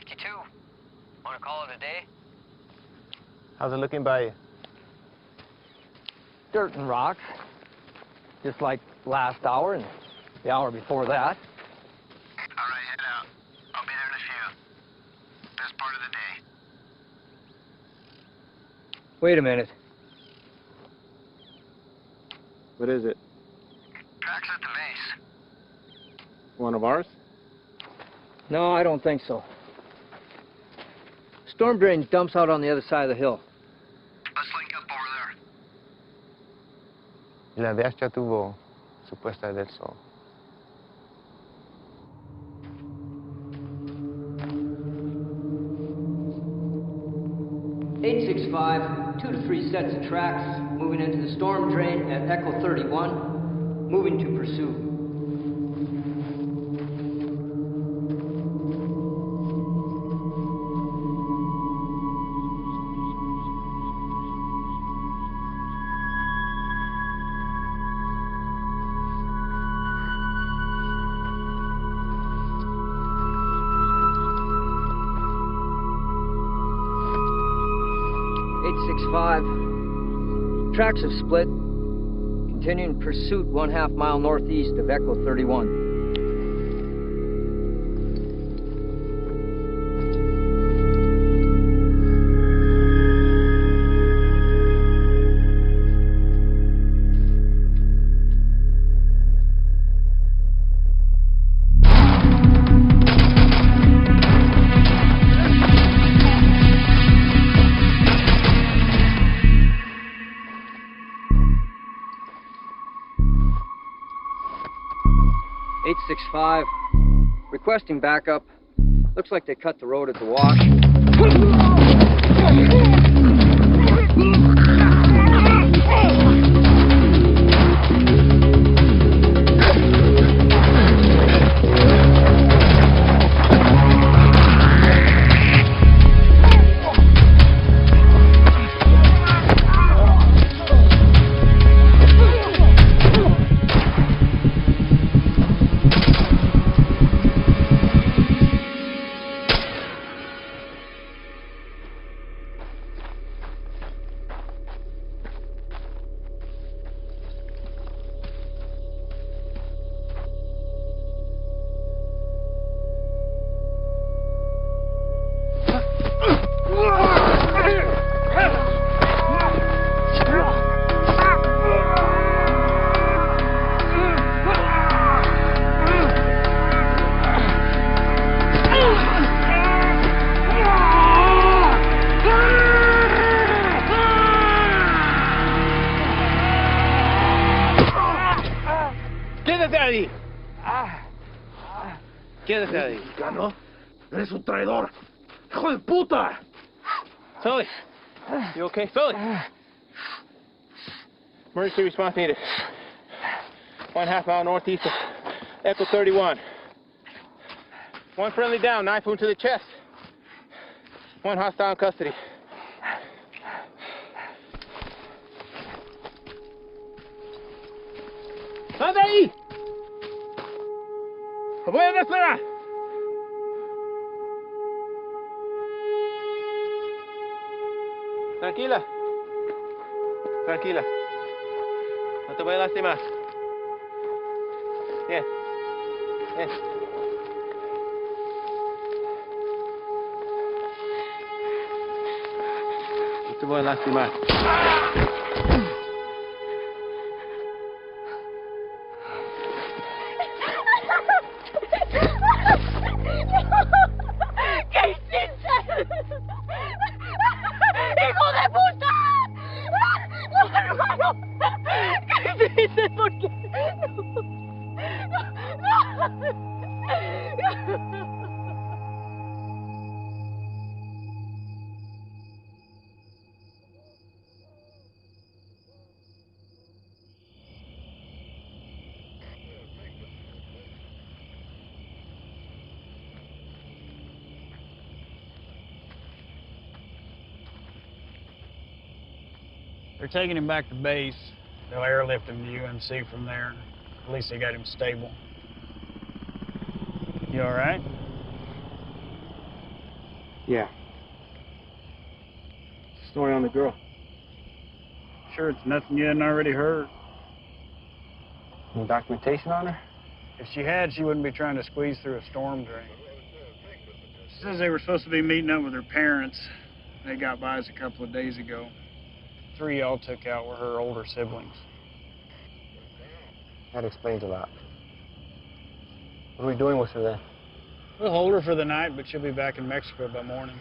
52. Want to call it a day? How's it looking by you? Dirt and rocks, just like last hour and the hour before that. All right, head out. I'll be there in a few. Best part of the day. Wait a minute. What is it? Tracks at the base. One of ours? No, I don't think so. Storm drain dumps out on the other side of the hill. Let's link up over there. La DH ya tuvo su puesta del sol. (865), 2 to 3 sets of tracks, moving into the storm drain at Echo 31, moving to pursuit. Tracks have split. Continuing pursuit 1/2 mile northeast of Echo 31. (865), requesting backup. Looks like they cut the road at the wash. Quédate ahí. Mexicano, eres un traidor. ¡Hijo de puta! Sully, you okay? Sully! Emergency response needed. 1/2 mile northeast of Echo 31. One friendly down, knife wound to the chest. One hostile in custody. ¡Sal ahí! ¡Voy a esperar! Tranquila. Tranquila. No te voy a lastimar. Bien. Bien. No te voy a lastimar. ¿Qué hiciste? ¡Hijo de puta! ¡No, hermano! ¿Qué hiciste? ¿Por qué? No. They're taking him back to base. They'll airlift him to UMC from there. At least they got him stable. You all right? Yeah. Story on the girl. Sure it's nothing you hadn't already heard. Any documentation on her? If she had, she wouldn't be trying to squeeze through a storm drain. She says they were supposed to be meeting up with her parents. They got by us a couple of days ago. 3 y'all took out were her older siblings. That explains a lot. What are we doing with her then? We'll hold her for the night, but she'll be back in Mexico by morning.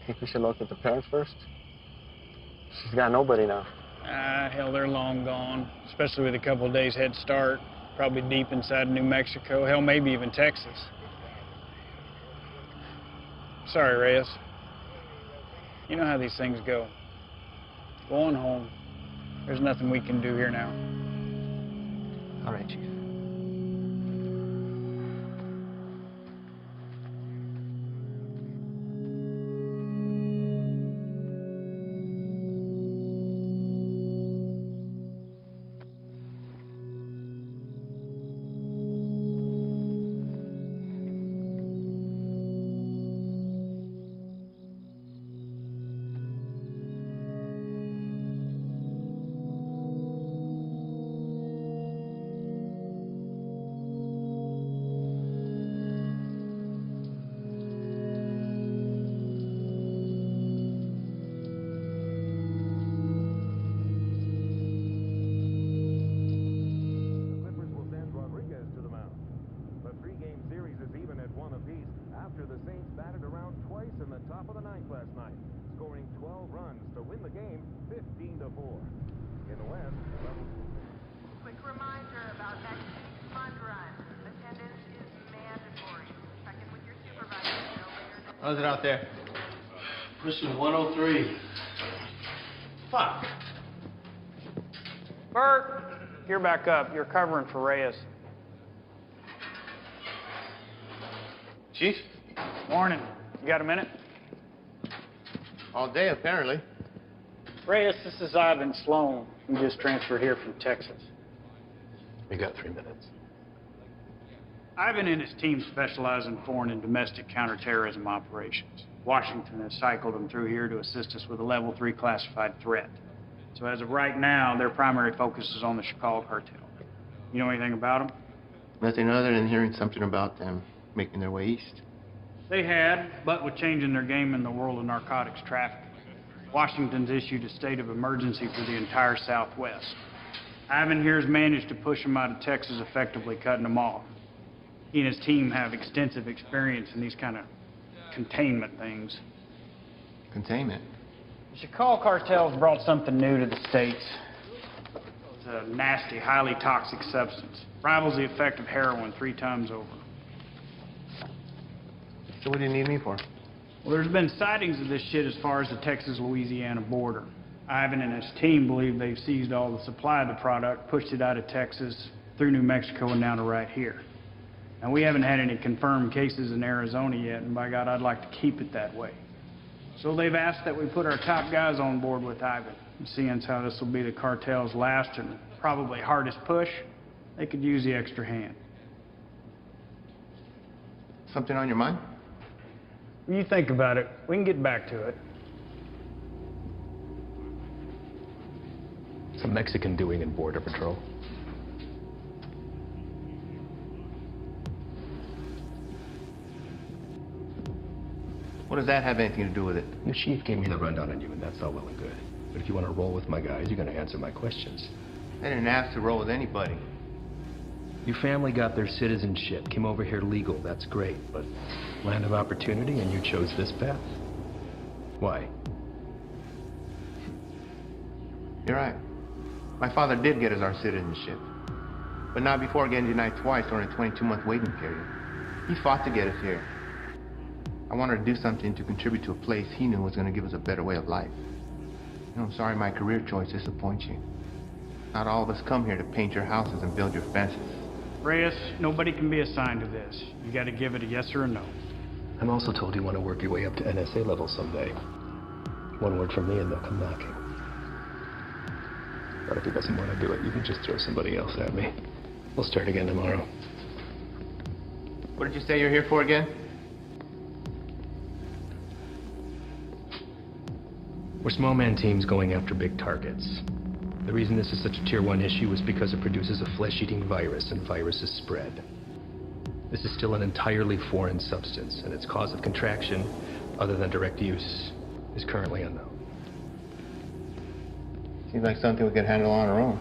Think we should locate the parents first? She's got nobody now. Hell, they're long gone, especially with a couple of days head start. Probably deep inside New Mexico, hell, maybe even Texas. Sorry, Reyes. You know how these things go. Go on home. There's nothing we can do here now. All right, Chief. How's it out there? Mission 103. Fuck. Bert, you're back up. You're covering for Reyes. Chief? Morning. You got a minute? All day, apparently. Reyes, this is Ivan Sloan. We just transferred here from Texas. We got 3 minutes. Ivan and his team specialize in foreign and domestic counterterrorism operations. Washington has cycled them through here to assist us with a level 3 classified threat. So as of right now, their primary focus is on the Chicago cartel. You know anything about them? Nothing other than hearing something about them making their way east. They had, but with changing their game in the world of narcotics trafficking, Washington's issued a state of emergency for the entire Southwest. Ivan here's managed to push them out of Texas, effectively cutting them off. He and his team have extensive experience in these kind of containment things. Containment? The Chicago cartel's brought something new to the States. It's a nasty, highly toxic substance. Rivals the effect of heroin 3 times over. So what do you need me for? Well, there's been sightings of this shit as far as the Texas-Louisiana border. Ivan and his team believe they've seized all the supply of the product, pushed it out of Texas, through New Mexico, and now to right here. Now, we haven't had any confirmed cases in Arizona yet, and by God, I'd like to keep it that way. So they've asked that we put our top guys on board with Ivan. And seeing as how this will be the cartel's last and probably hardest push, they could use the extra hand. Something on your mind? When you think about it, we can get back to it. What's a Mexican doing in Border Patrol? What does that have anything to do with it? The chief gave me the rundown on you, and that's all well and good. But if you want to roll with my guys, you're going to answer my questions. I didn't ask to roll with anybody. Your family got their citizenship, came over here legal, that's great, but land of opportunity and you chose this path? Why? You're right. My father did get us our citizenship, but not before getting denied twice during a 22-month waiting period. He fought to get us here. I wanted to do something to contribute to a place he knew was going to give us a better way of life. You know, I'm sorry my career choice disappoints you. Not all of us come here to paint your houses and build your fences. Reyes, nobody can be assigned to this. You got to give it a yes or a no. I'm also told you want to work your way up to NSA level someday. One word from me and they'll come knocking. But if he doesn't want to do it, you can just throw somebody else at me. We'll start again tomorrow. What did you say you're here for again? We're small man teams going after big targets. The reason this is such a Tier 1 issue is because it produces a flesh-eating virus, and viruses spread. This is still an entirely foreign substance, and its cause of contraction, other than direct use, is currently unknown. Seems like something we could handle on our own.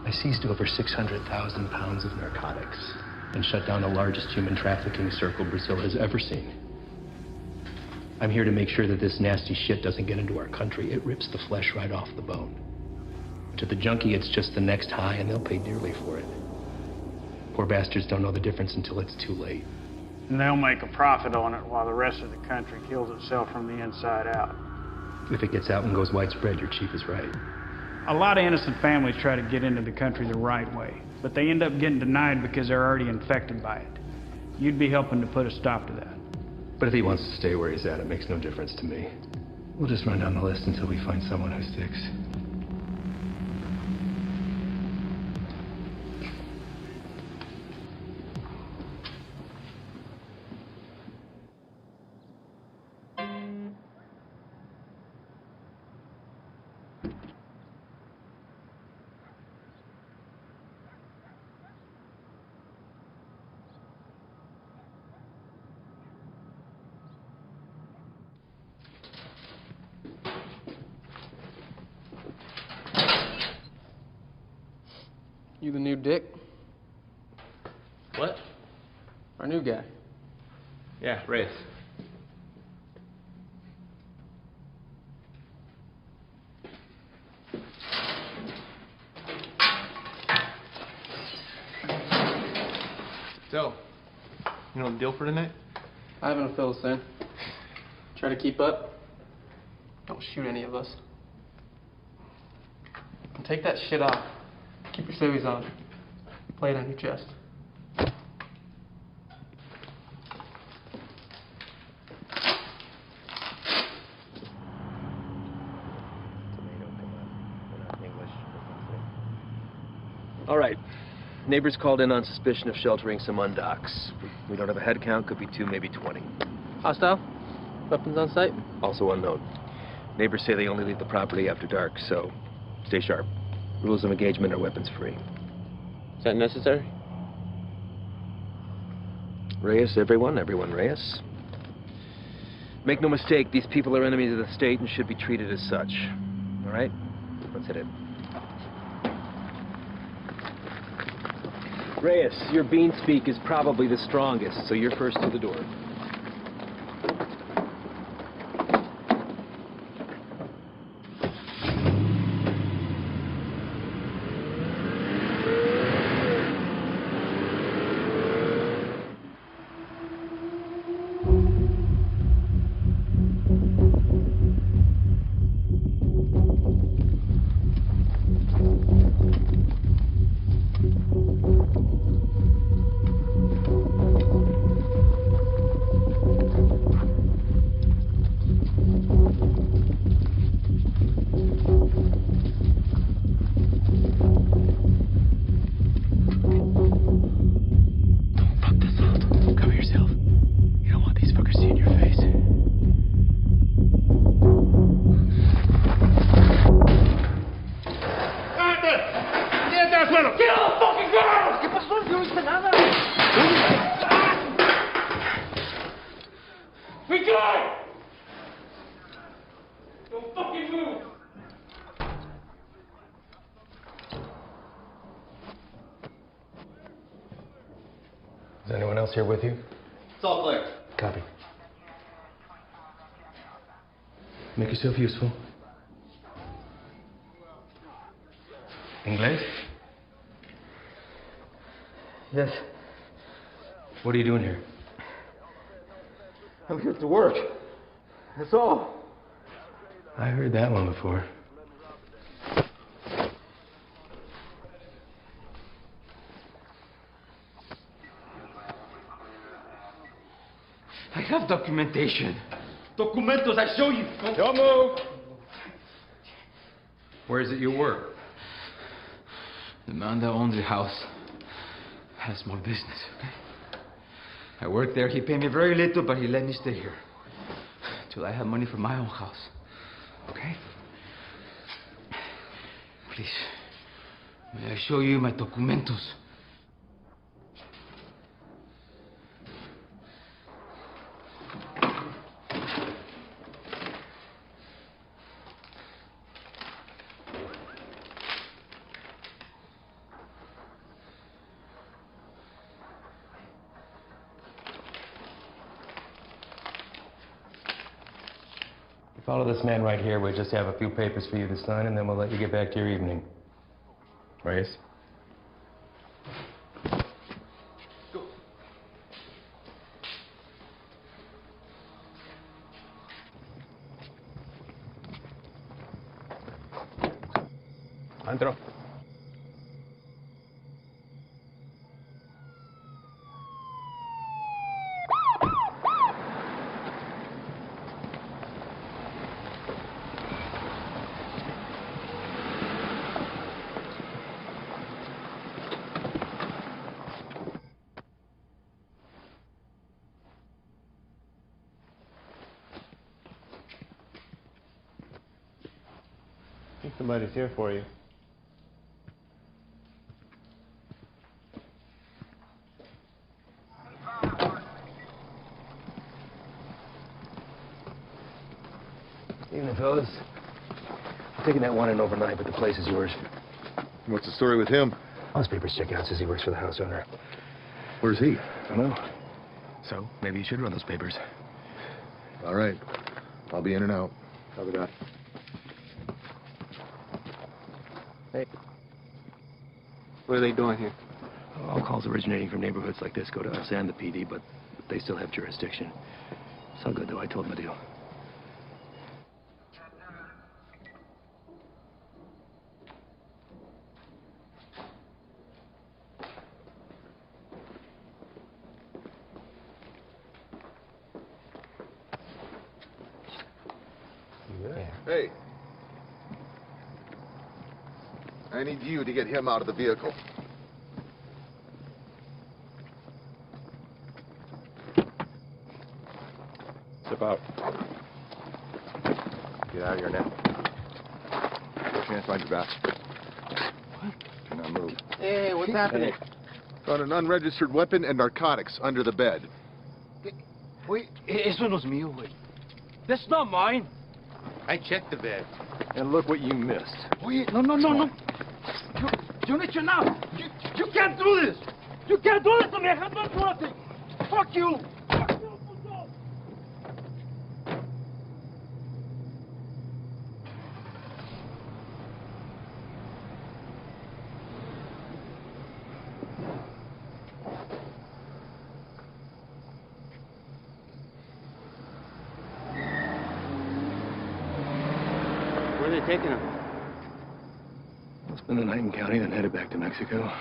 I seized over 600,000 pounds of narcotics and shut down the largest human trafficking circle Brazil has ever seen. I'm here to make sure that this nasty shit doesn't get into our country. It rips the flesh right off the bone. To the junkie, it's just the next high, and they'll pay dearly for it. Poor bastards don't know the difference until it's too late. And they'll make a profit on it while the rest of the country kills itself from the inside out. If it gets out and goes widespread, your chief is right. A lot of innocent families try to get into the country the right way, but they end up getting denied because they're already infected by it. You'd be helping to put a stop to that. But if he wants to stay where he's at, it makes no difference to me. We'll just run down the list until we find someone who sticks. You the new Dick? What? Our new guy. Yeah, Reyes. So, you know the deal for tonight? I haven't fill us in. Try to keep up. Don't shoot any of us. And take that shit off. Keep your civvies on. Play it on your chest. All right. Neighbors called in on suspicion of sheltering some undocks. We don't have a head count, could be 2, maybe 20. Hostile? Weapons on site? Also unknown. Neighbors say they only leave the property after dark, so stay sharp. Rules of engagement are weapons free. Is that necessary? Reyes, everyone Reyes. Make no mistake, these people are enemies of the state and should be treated as such. All right? Let's hit it. Reyes, your bean speak is probably the strongest, so you're first to the door. Is anyone else here with you? It's all clear. Copy. Make yourself useful. Inglés? Yes. What are you doing here? I'm here to work. That's all. I heard that one before. I have documentation. Documentos, I show you. Don't move. Where is it you work? The man that owns the house has a small business, okay? I work there. He paid me very little, but he let me stay here till I have money for my own house. Okay? Please, may I show you my documentos? Follow this man right here. We'll just have a few papers for you to sign, and then we'll let you get back to your evening. Reyes? Go. Andro. I think somebody's here for you. Evening, fellas. I'm taking that one in overnight, but the place is yours. What's the story with him? All his papers check out. Says he works for the house owner. Where's he? I don't know. So, maybe you should run those papers. All right. I'll be in and out. Copy that. Hey. What are they doing here? All calls originating from neighborhoods like this go to us and the PD, but they still have jurisdiction. It's all good, though. I told them the deal. Hey. I need you to get him out of the vehicle. Step out. Get out of here now. Get your hands behind your back. What? Do not move. Hey, what's happening? Found an unregistered weapon and narcotics under the bed. Wait, eso no es mío, güey. That's not mine. I checked the bed. And look what you missed. Wait, no. You don't need to now. You can't do this. You can't do this to me. I have done nothing. Fuck you. Fuck you, puto. Where are they taking him? We'll spend the night in county, then headed back to Mexico.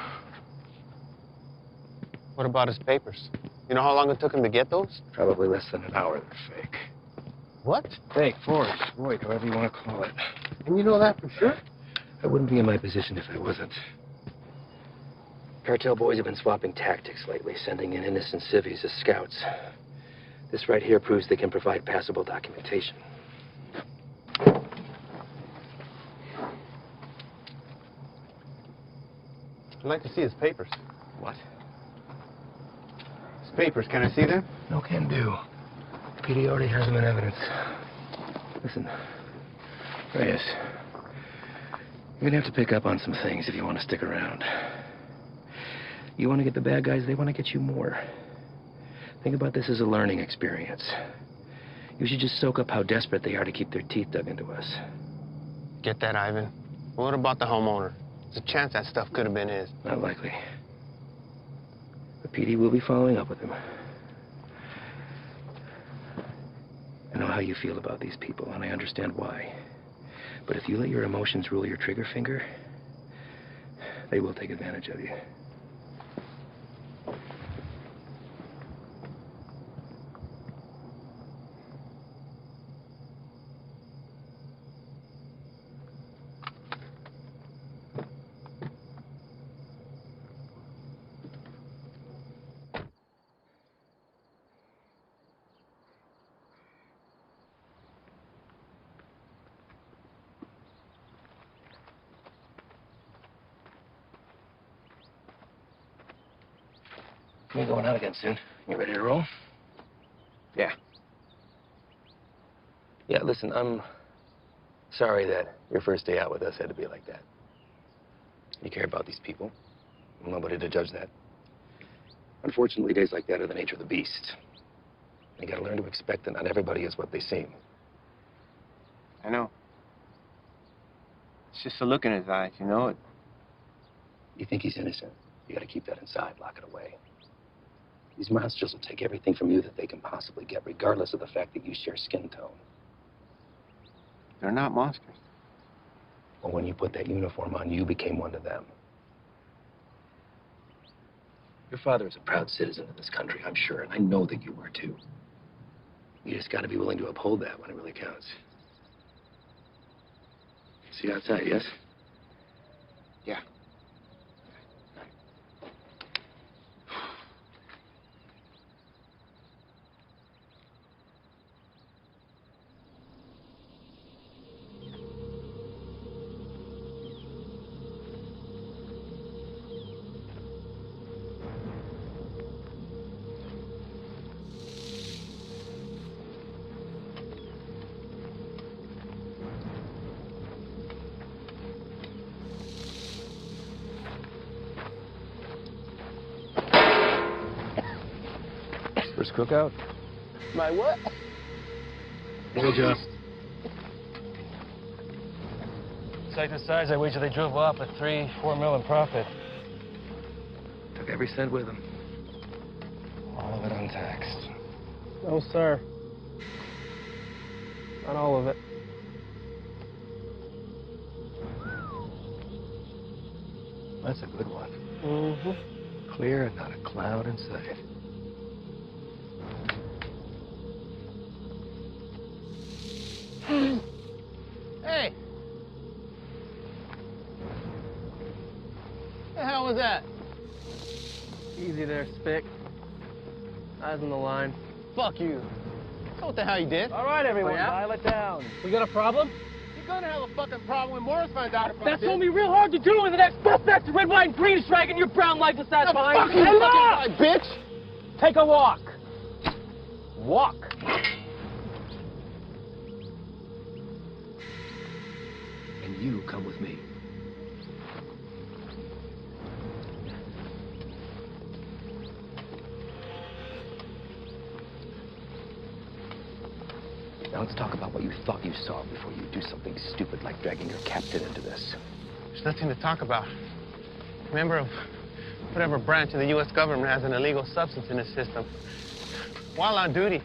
What about his papers? You know how long it took him to get those? Probably less than an hour. They're fake. What? Fake, forged, void, however you want to call it. And you know that for sure? I wouldn't be in my position if I wasn't. Cartel boys have been swapping tactics lately, sending in innocent civvies as scouts. This right here proves they can provide passable documentation. I'd like to see his papers. What? His papers, can I see them? No can do. PD already has them in evidence. Listen, Reyes, you're gonna have to pick up on some things if you want to stick around. You want to get the bad guys, they want to get you more. Think about this as a learning experience. You should just soak up how desperate they are to keep their teeth dug into us. Get that, Ivan. What about the homeowner? There's a chance that stuff could have been his. Not likely. The PD will be following up with him. I know how you feel about these people, and I understand why. But if you let your emotions rule your trigger finger, they will take advantage of you. We're going out again soon. You ready to roll? Yeah. Yeah, listen, I'm sorry that your first day out with us had to be like that. You care about these people. I'm nobody to judge that. Unfortunately, days like that are the nature of the beast. You gotta learn to expect that not everybody is what they seem. I know. It's just a look in his eyes, you know? You think he's innocent. You gotta keep that inside, lock it away. These monsters will take everything from you that they can possibly get, regardless of the fact that you share skin tone. They're not monsters. Well, when you put that uniform on, you became one of them. Your father is a proud citizen of this country, I'm sure, and I know that you were too. You just gotta be willing to uphold that when it really counts. See you outside, yes? Yeah. First cookout? My what? We'll adjust. Site this size, I wager they drove off at 3-4 mil in profit. Took every cent with them. All of it untaxed. No, sir. Not all of it. That's a good one. Mm-hmm. Clear and not a cloud in sight. Hey! The hell was that? Easy there, Spick. Eyes on the line. Fuck you. That's what the hell you did. All right, everyone, dial it down. We got a problem? You're gonna have a fucking problem when Morris finds out about That's this. gonna be real hard to do when the next bus back to red, white, and green is dragging your brown lifeless ass behind you. Fucking guy, bitch! Take a walk. Walk. And you come with me. Now let's talk about what you thought you saw before you do something stupid like dragging your captain into this. There's nothing to talk about. Member of whatever branch of the U.S. government has an illegal substance in its system. While on duty,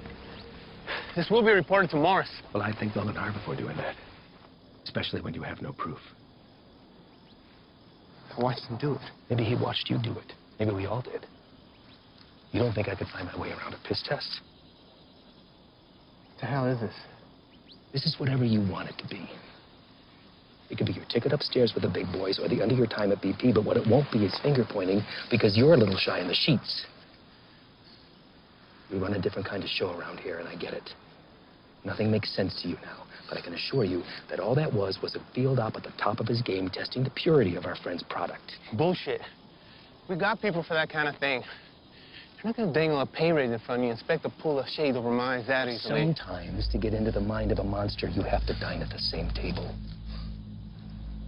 this will be reported to Morris. Well, I'd think long and hard before doing that. Especially when you have no proof. I watched him do it. Maybe he watched you do it. Maybe we all did. You don't think I could find my way around a piss test? What the hell is this? This is whatever you want it to be. It could be your ticket upstairs with the big boys or the end of your time at BP, but what it won't be is finger pointing because you're a little shy in the sheets. We run a different kind of show around here, and I get it. Nothing makes sense to you now, but I can assure you that all that was a field op at the top of his game testing the purity of our friend's product. Bullshit. We got people for that kind of thing. You're not gonna dangle a pay raise in front of you and expect to pull a shade over my eyes that easily. Sometimes, to get into the mind of a monster, you have to dine at the same table.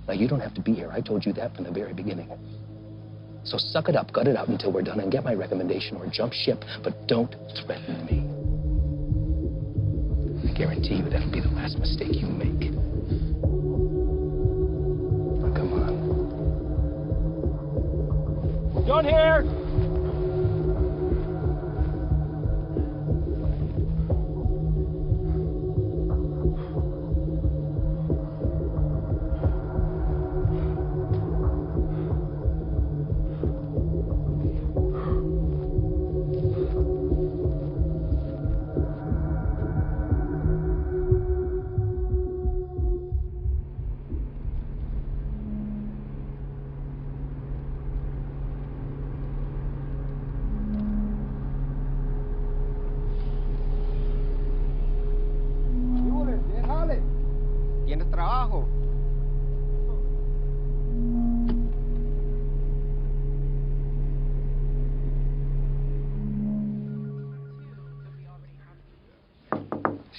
Now, you don't have to be here. I told you that from the very beginning. So suck it up, gut it out until we're done, and get my recommendation or jump ship, but don't threaten me. I guarantee you that'll be the last mistake you make. Now, come on. John here.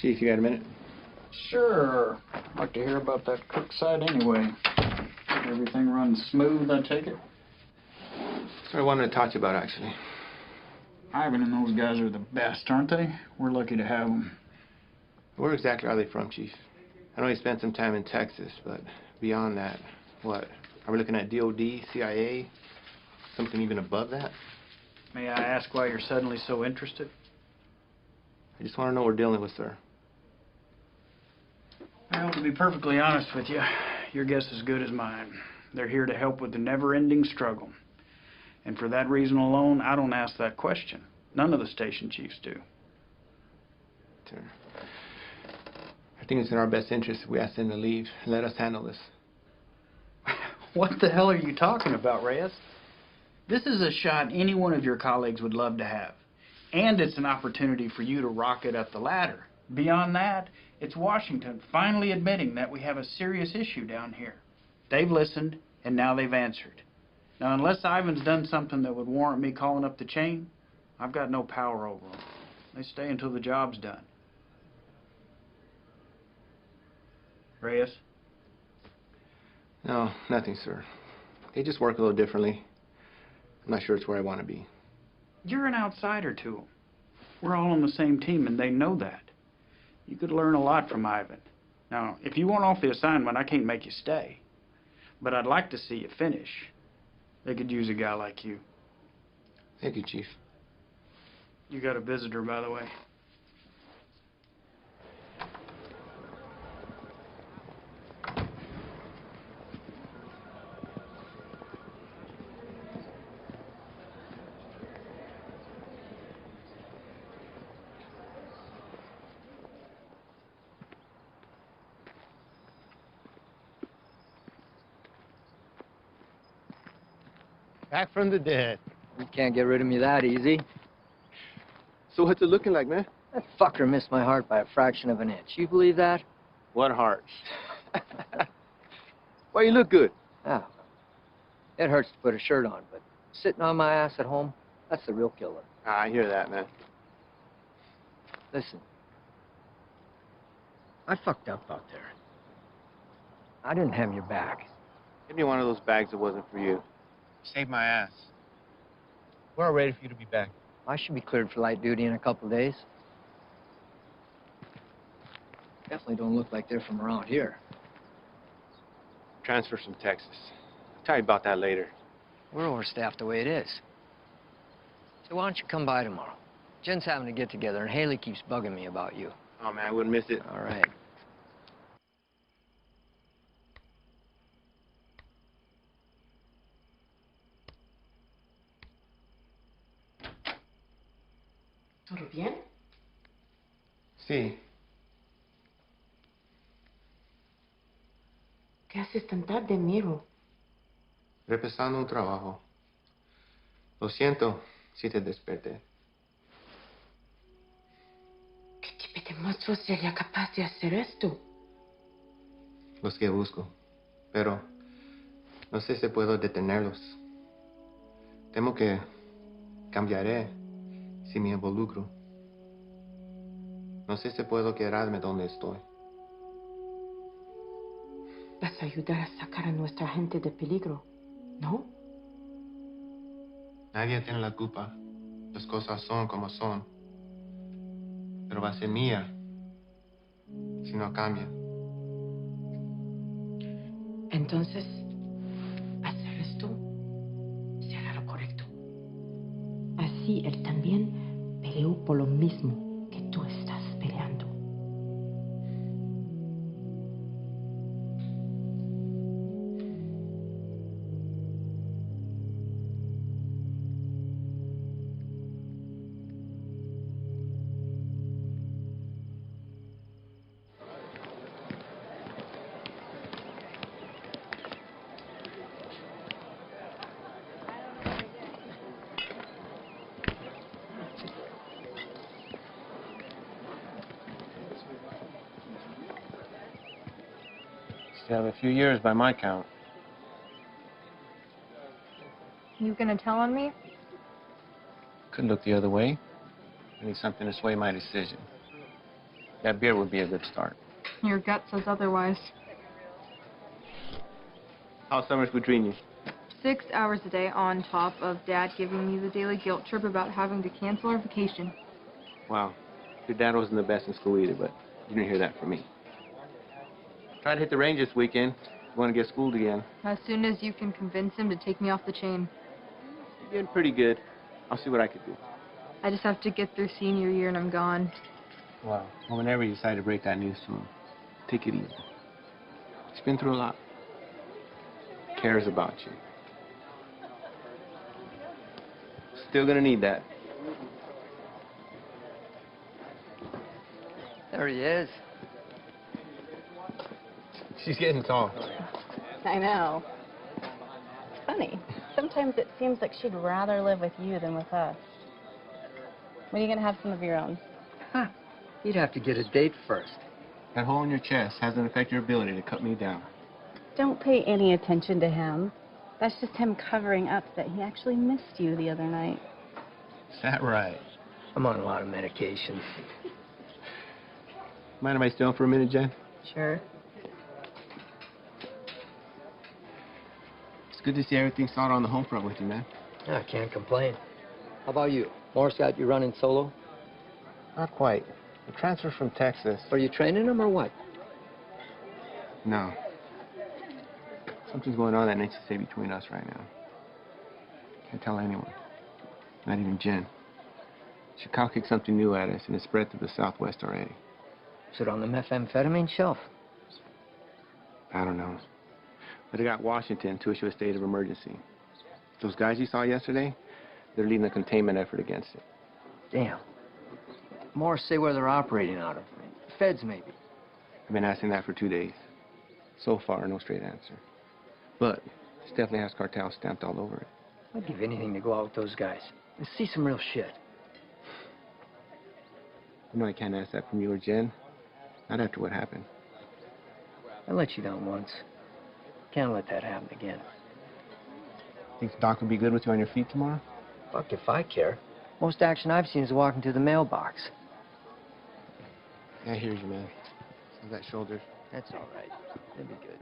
Chief, you got a minute? Sure. I'd like to hear about that cook site anyway. Everything runs smooth, I take it? That's what I wanted to talk to you about, actually. Ivan and those guys are the best, aren't they? We're lucky to have them. Where exactly are they from, Chief? I know he spent some time in Texas, but beyond that, what? Are we looking at DOD, CIA, something even above that? May I ask why you're suddenly so interested? I just want to know what we're dealing with, sir. Well, to be perfectly honest with you, your guess is as good as mine. They're here to help with the never-ending struggle. And for that reason alone, I don't ask that question. None of the station chiefs do. Sir, I think it's in our best interest if we ask them to leave and let us handle this. What the hell are you talking about, Reyes? This is a shot any one of your colleagues would love to have. And it's an opportunity for you to rocket up the ladder. Beyond that, it's Washington finally admitting that we have a serious issue down here. They've listened, and now they've answered. Now, unless Ivan's done something that would warrant me calling up the chain, I've got no power over them. They stay until the job's done. Reyes? No, nothing, sir. They just work a little differently. I'm not sure it's where I want to be. You're an outsider to them. We're all on the same team, and they know that. You could learn a lot from Ivan. Now, if you want off the assignment, I can't make you stay. But I'd like to see you finish. They could use a guy like you. Thank you, Chief. You got a visitor, by the way. Back from the dead. You can't get rid of me that easy. So what's it looking like, man? That fucker missed my heart by a fraction of an inch. You believe that? What heart? Why, you look good. Yeah. It hurts to put a shirt on, but sitting on my ass at home, that's the real killer. I hear that, man. Listen. I fucked up out there. I didn't have your back. Give me one of those bags that wasn't for you. Saved my ass. We're all ready for you to be back. I should be cleared for light duty in a couple of days. Definitely don't look like they're from around here. Transfer from Texas. I'll tell you about that later. We're overstaffed the way it is. So why don't you come by tomorrow? Jen's having a get-together, and Haley keeps bugging me about you. Oh, man, I wouldn't miss it. All right. ¿Todo bien? Sí. ¿Qué haces tan tarde, Miro? Repasando un trabajo. Lo siento si te desperté. ¿Qué tipo de monstruo sería capaz de hacer esto? Los que busco. Pero no sé si puedo detenerlos. Temo que cambiaré si me involucro. No sé si puedo quedarme donde estoy. Vas a ayudar a sacar a nuestra gente de peligro, ¿no? Nadie tiene la culpa. Las cosas son como son. Pero va a ser mía si no cambia. Entonces, hacer esto será lo correcto. Así él también peleó por lo mismo que tú estás peleando. Still have a few years by my count. You gonna tell on me? Could look the other way. I need something to sway my decision. That beer would be a good start. Your gut says otherwise. How's summers between you? 6 hours a day on top of Dad giving me the daily guilt trip about having to cancel our vacation. Wow. Your dad wasn't the best in school either, but you didn't hear that from me. Try to hit the range this weekend. You want to get schooled again. As soon as you can convince him to take me off the chain. You're getting pretty good. I'll see what I can do. I just have to get through senior year and I'm gone. Wow. Well, whenever you decide to break that news to him, take it easy. He's been through a lot. Cares about you. Still gonna need that. There he is. She's getting tall. I know. It's funny. Sometimes it seems like she'd rather live with you than with us. When are you going to have some of your own? Huh. You'd have to get a date first. That hole in your chest hasn't affected your ability to cut me down. Don't pay any attention to him. That's just him covering up that he actually missed you the other night. Is that right? I'm on a lot of medications. Mind if I stay on for a minute, Jen? Sure. It's good to see everything sorted on the home front with you, man. I can't complain. How about you? Morris got you running solo? Not quite. The transfer from Texas. Are you training him or what? No. Something's going on that needs to stay between us right now. Can't tell anyone. Not even Jen. Chicago kicked something new at us, and it's spread through the Southwest already. Is it on the methamphetamine shelf? I don't know. But it got Washington to issue a state of emergency. Those guys you saw yesterday, they're leading a containment effort against it. Damn. Morris say where they're operating out of. Feds, maybe. I've been asking that for 2 days. So far, no straight answer. But this definitely has cartel stamped all over it. I'd give anything to go out with those guys and see some real shit. You know I can't ask that from you or Jen. Not after what happened. I let you down once. Can't let that happen again. Think the doc would be good with you on your feet tomorrow? Fuck if I care. Most action I've seen is walking to the mailbox. Yeah, I hear you, man. How's that shoulder? That's all right. It'll be good.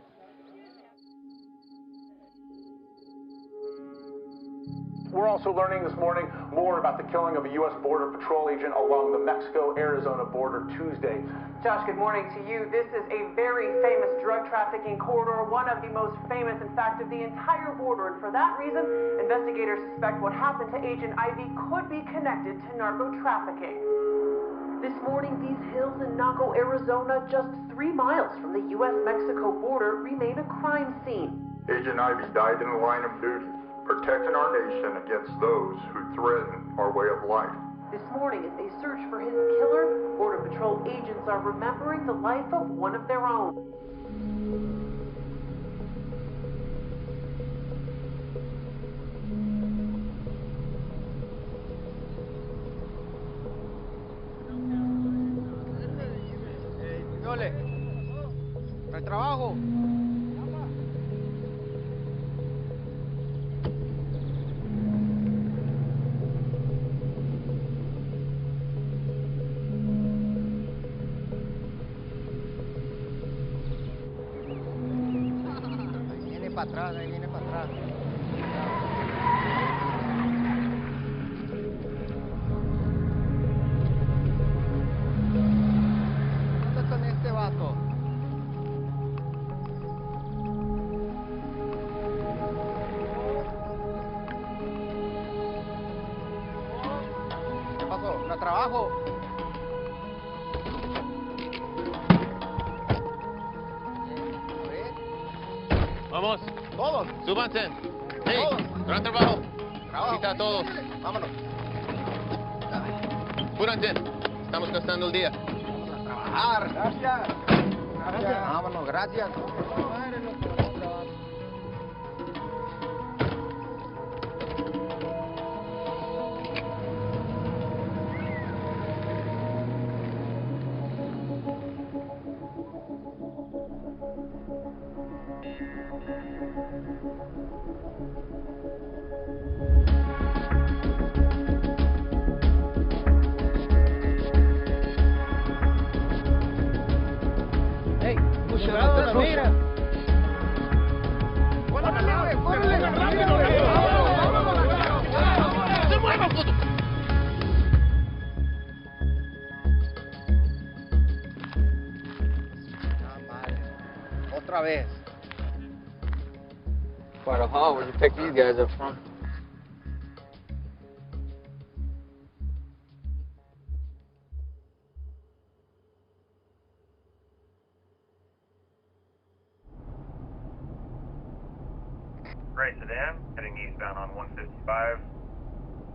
We're also learning this morning more about the killing of a U.S. Border Patrol agent along the Mexico-Arizona border Tuesday. Josh, good morning to you. This is a very famous drug trafficking corridor, one of the most famous, in fact, of the entire border. And for that reason, investigators suspect what happened to Agent Ivy could be connected to narco-trafficking. This morning, these hills in Naco, Arizona, just 3 miles from the U.S.-Mexico border, remain a crime scene. Agent Ivy died in the line of duty, protecting our nation against those who threaten our way of life. This morning, as they search for his killer, Border Patrol agents are remembering the life of one of their own. Yole, al trabajo. Ahí viene para atrás. ¿Dónde está este vato? ¿Qué pasó? ¿No trabajo? Vamos. Todos. Súbanse. Hey, gran trabajo. Cita a todos. Vámonos. Apúrense. Estamos gastando el día. Vamos a trabajar. Gracias. Gracias. Vámonos, gracias. otra vez. Quite a haul. Where'd you pick these guys up from? Gray sedan, heading eastbound on 155,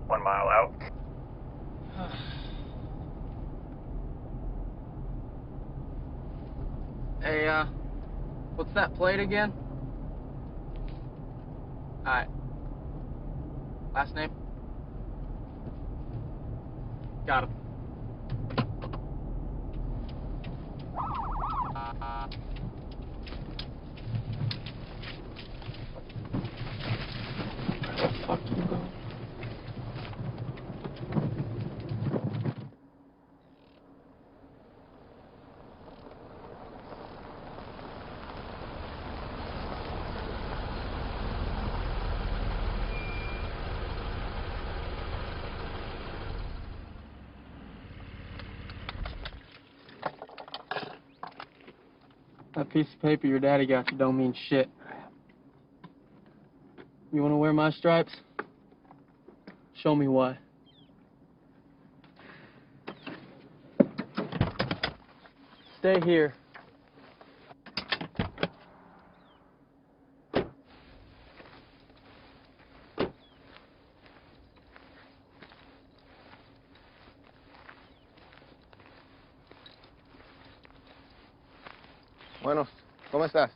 1 mile out. Hey, what's that plate again? Alright. Last name? Got it. Fuck you, bro. That piece of paper your daddy got you don't mean shit. You want to wear my stripes? Show me why. Stay here. Bueno, ¿cómo estás?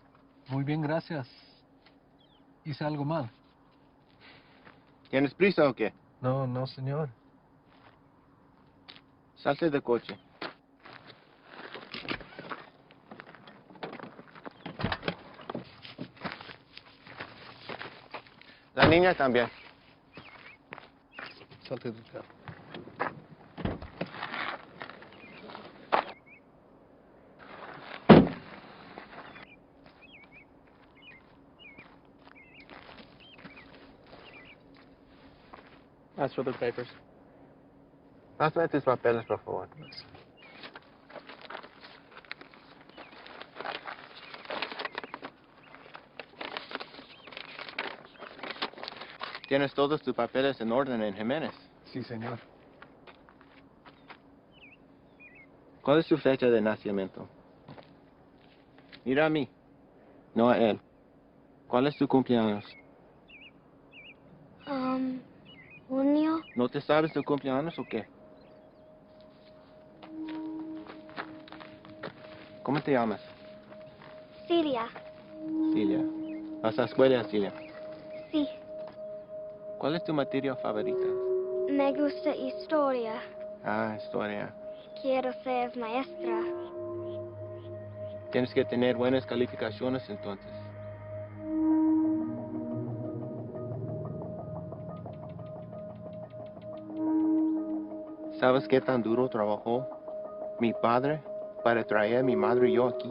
Muy bien, gracias. ¿Hice algo mal? ¿Tienes prisa o qué? No, no, señor. Salte del coche. La niña también. Salte del carro. That's for the papers. Pásame tus papeles, por favor. ¿Tienes todos tus papeles en orden en Jiménez? Sí, señor. ¿Cuál es su fecha de nacimiento? Mira a mí, no a él. ¿Cuál es tu cumpleaños? Junio. ¿No te sabes tu cumpleaños o qué? ¿Cómo te llamas? Siria. Cilia. ¿Vas a la escuela, Cilia? Sí. ¿Cuál es tu materia favorita? Me gusta historia. Ah, historia. Quiero ser maestra. Tienes que tener buenas calificaciones entonces. ¿Sabes qué tan duro trabajó mi padre para traer a mi madre y yo aquí?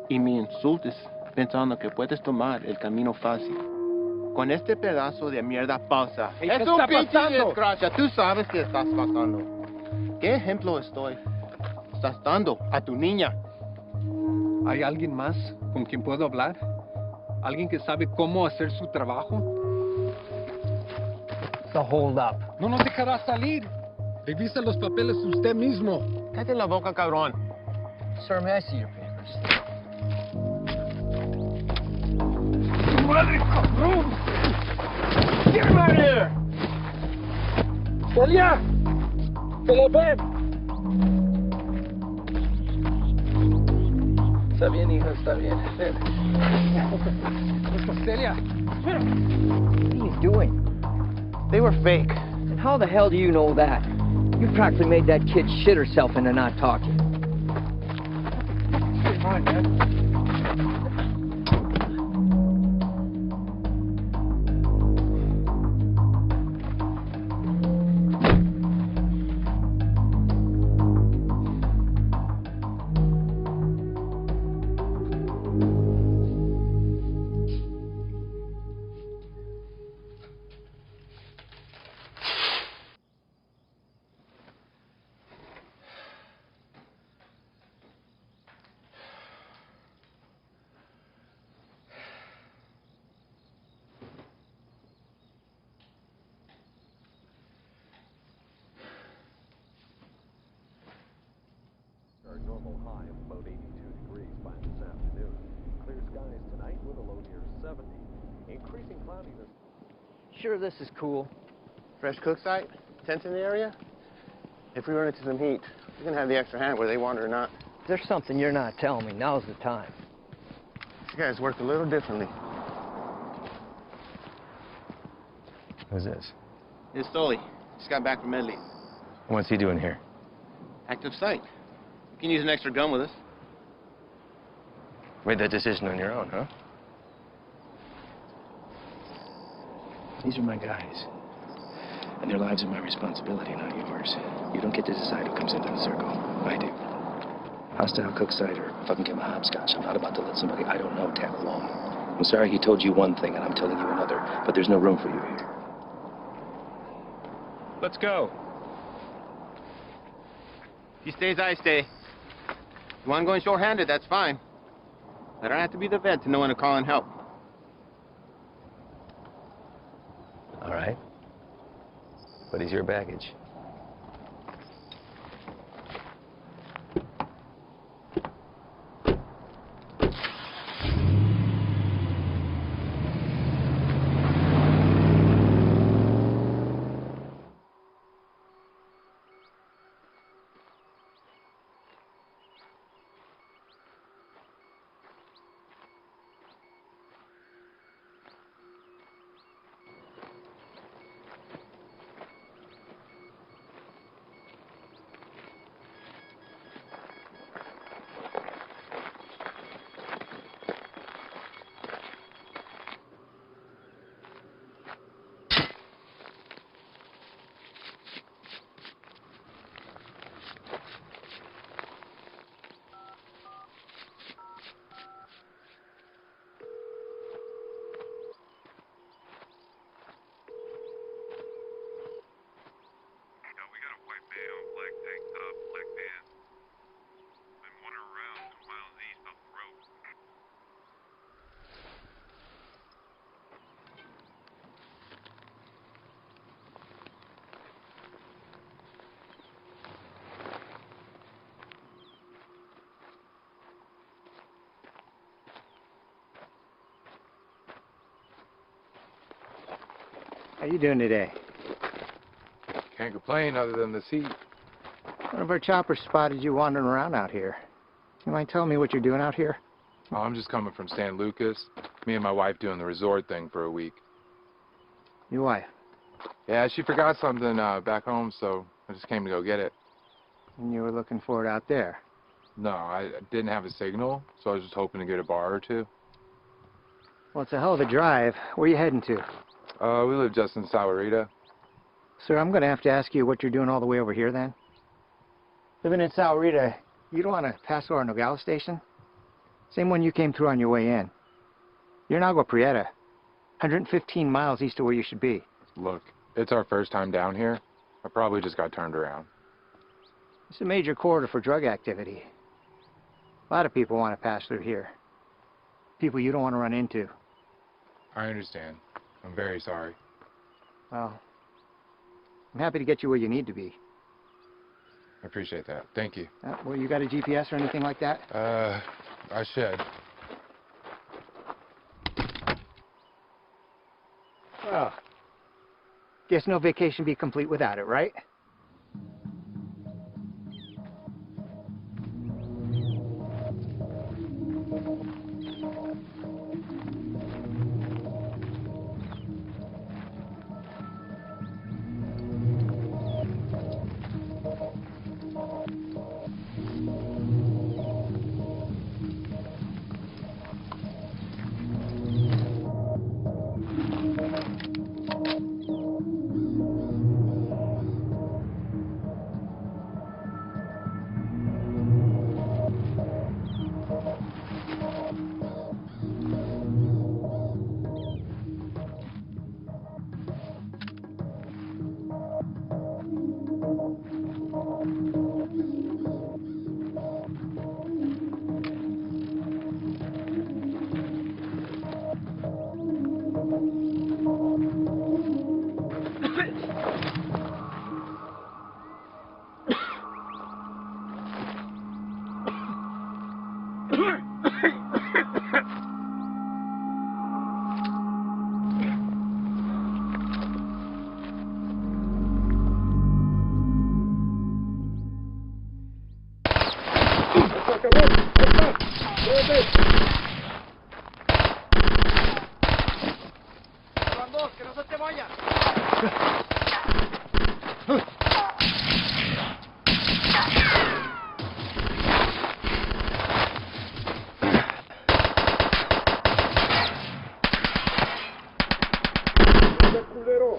Y me insultes pensando que puedes tomar el camino fácil. Con este pedazo de mierda falsa. Hey, es ¿qué un está pinche pasando? desgracia. Tú sabes qué estás pasando. ¿Qué ejemplo estás dando a tu niña? ¿Hay alguien más con quien puedo hablar? ¿Alguien que sabe cómo hacer su trabajo? It's a hold up. No nos dejará salir. Revisa los papeles usted mismo. Cállate la boca, cabrón. Sir, may I see your papers? ¡Madre, cabrón! ¡Get him out of here! ¡Celia! ¡Celia, ven! Está bien, hijo, está bien. Ven. Celia! What are you doing? They were fake. And how the hell do you know that? You practically made that kid shit herself into not talking. Come on, man. normal high of about 82 degrees by this afternoon. Clear skies tonight with a low near 70. Increasing cloudiness. Sure, this is cool. Fresh cook site? Tents in the area? If we run into some heat, we can have the extra hand whether they want it or not. There's something you're not telling me. Now's the time. These guys work a little differently. Who's this? It's Stoli. Just got back from Medley. What's he doing here? Active site. You can use an extra gun with us. Made that decision on your own, huh? These are my guys. And their lives are my responsibility, not yours. You don't get to decide who comes into the circle. I do. Hostile cook site or fucking give a hopscotch. I'm not about to let somebody I don't know tag along. I'm sorry he told you one thing and I'm telling you another, but there's no room for you here. Let's go. If he stays, I stay. If you want going short-handed, that's fine. I don't have to be the vet to know when to call in help. All right. But he's your baggage. How you doing today? Can't complain other than this heat. One of our choppers spotted you wandering around out here. You mind telling me what you're doing out here? Oh, I'm just coming from San Lucas. Me and my wife doing the resort thing for a week. Your wife? Yeah, she forgot something back home, so I just came to go get it. And you were looking for it out there? No, I didn't have a signal, so I was just hoping to get a bar or two. Well, it's a hell of a drive. Where are you heading to? We live just in Sahuarita. Sir, I'm going to have to ask you what you're doing all the way over here, then. Living in Sahuarita, you don't want to pass through our Nogales station? Same one you came through on your way in. You're in Agua Prieta, 115 miles east of where you should be. Look, it's our first time down here. I probably just got turned around. It's a major corridor for drug activity. A lot of people want to pass through here. People you don't want to run into. I understand. I'm very sorry. Well, I'm happy to get you where you need to be. I appreciate that. Thank you. Well, you got a GPS or anything like that? I should. Well, guess no vacation be complete without it, right? Van dos, que no se te vaya. culero!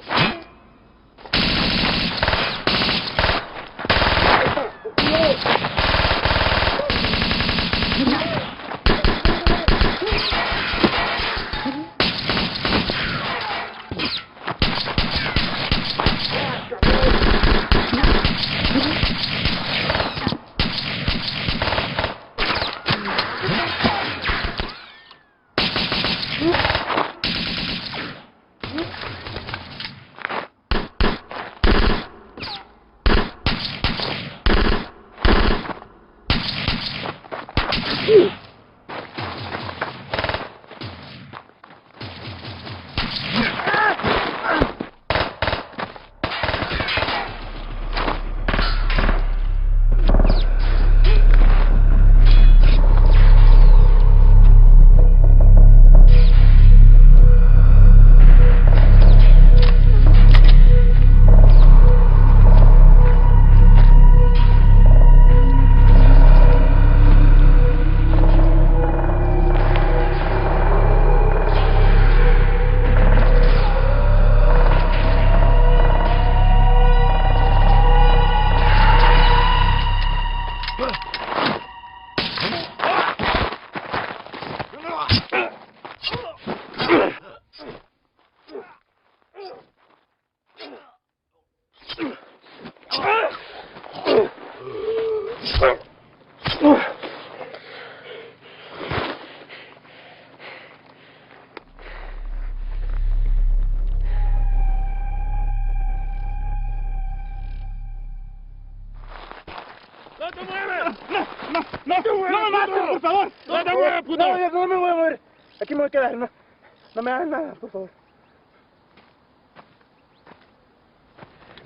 ¡No te mueves! ¡No me mates, por favor! ¡No te mueves, puto! No me voy a mover. Aquí me voy a quedar, no me hagas nada, por favor.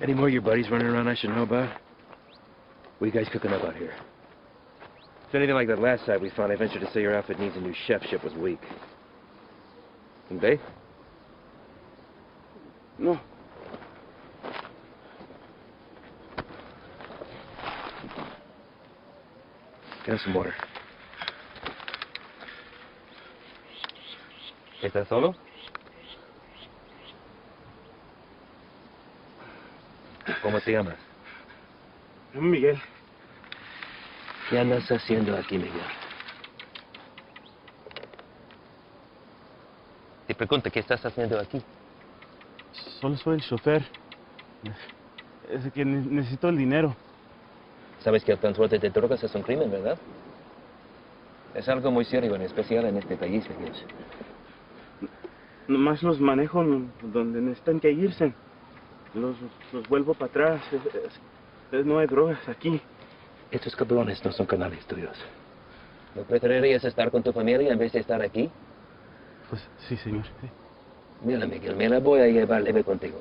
Any more of your buddies running around I should know about? What are you guys cooking up out here? If anything like that last site we found, I venture to say your outfit needs a new chef. Ship was weak. And they? No. Get us some water. ¿Estás solo? ¿Cómo te llamas? Miguel. ¿Qué andas haciendo aquí, Miguel? Te pregunto, ¿qué estás haciendo aquí? Solo soy el chofer. Es que necesito el dinero. Sabes que el transporte de drogas es un crimen, ¿verdad? Es algo muy serio, en especial en este país, Miguel. Nomás los manejo donde necesitan que irse. Los vuelvo para atrás. No hay drogas aquí. Estos cabrones no son canales tuyos. ¿No preferirías estar con tu familia en vez de estar aquí? Pues sí, señor. Sí. Mira, Miguel, me la voy a llevar leve contigo.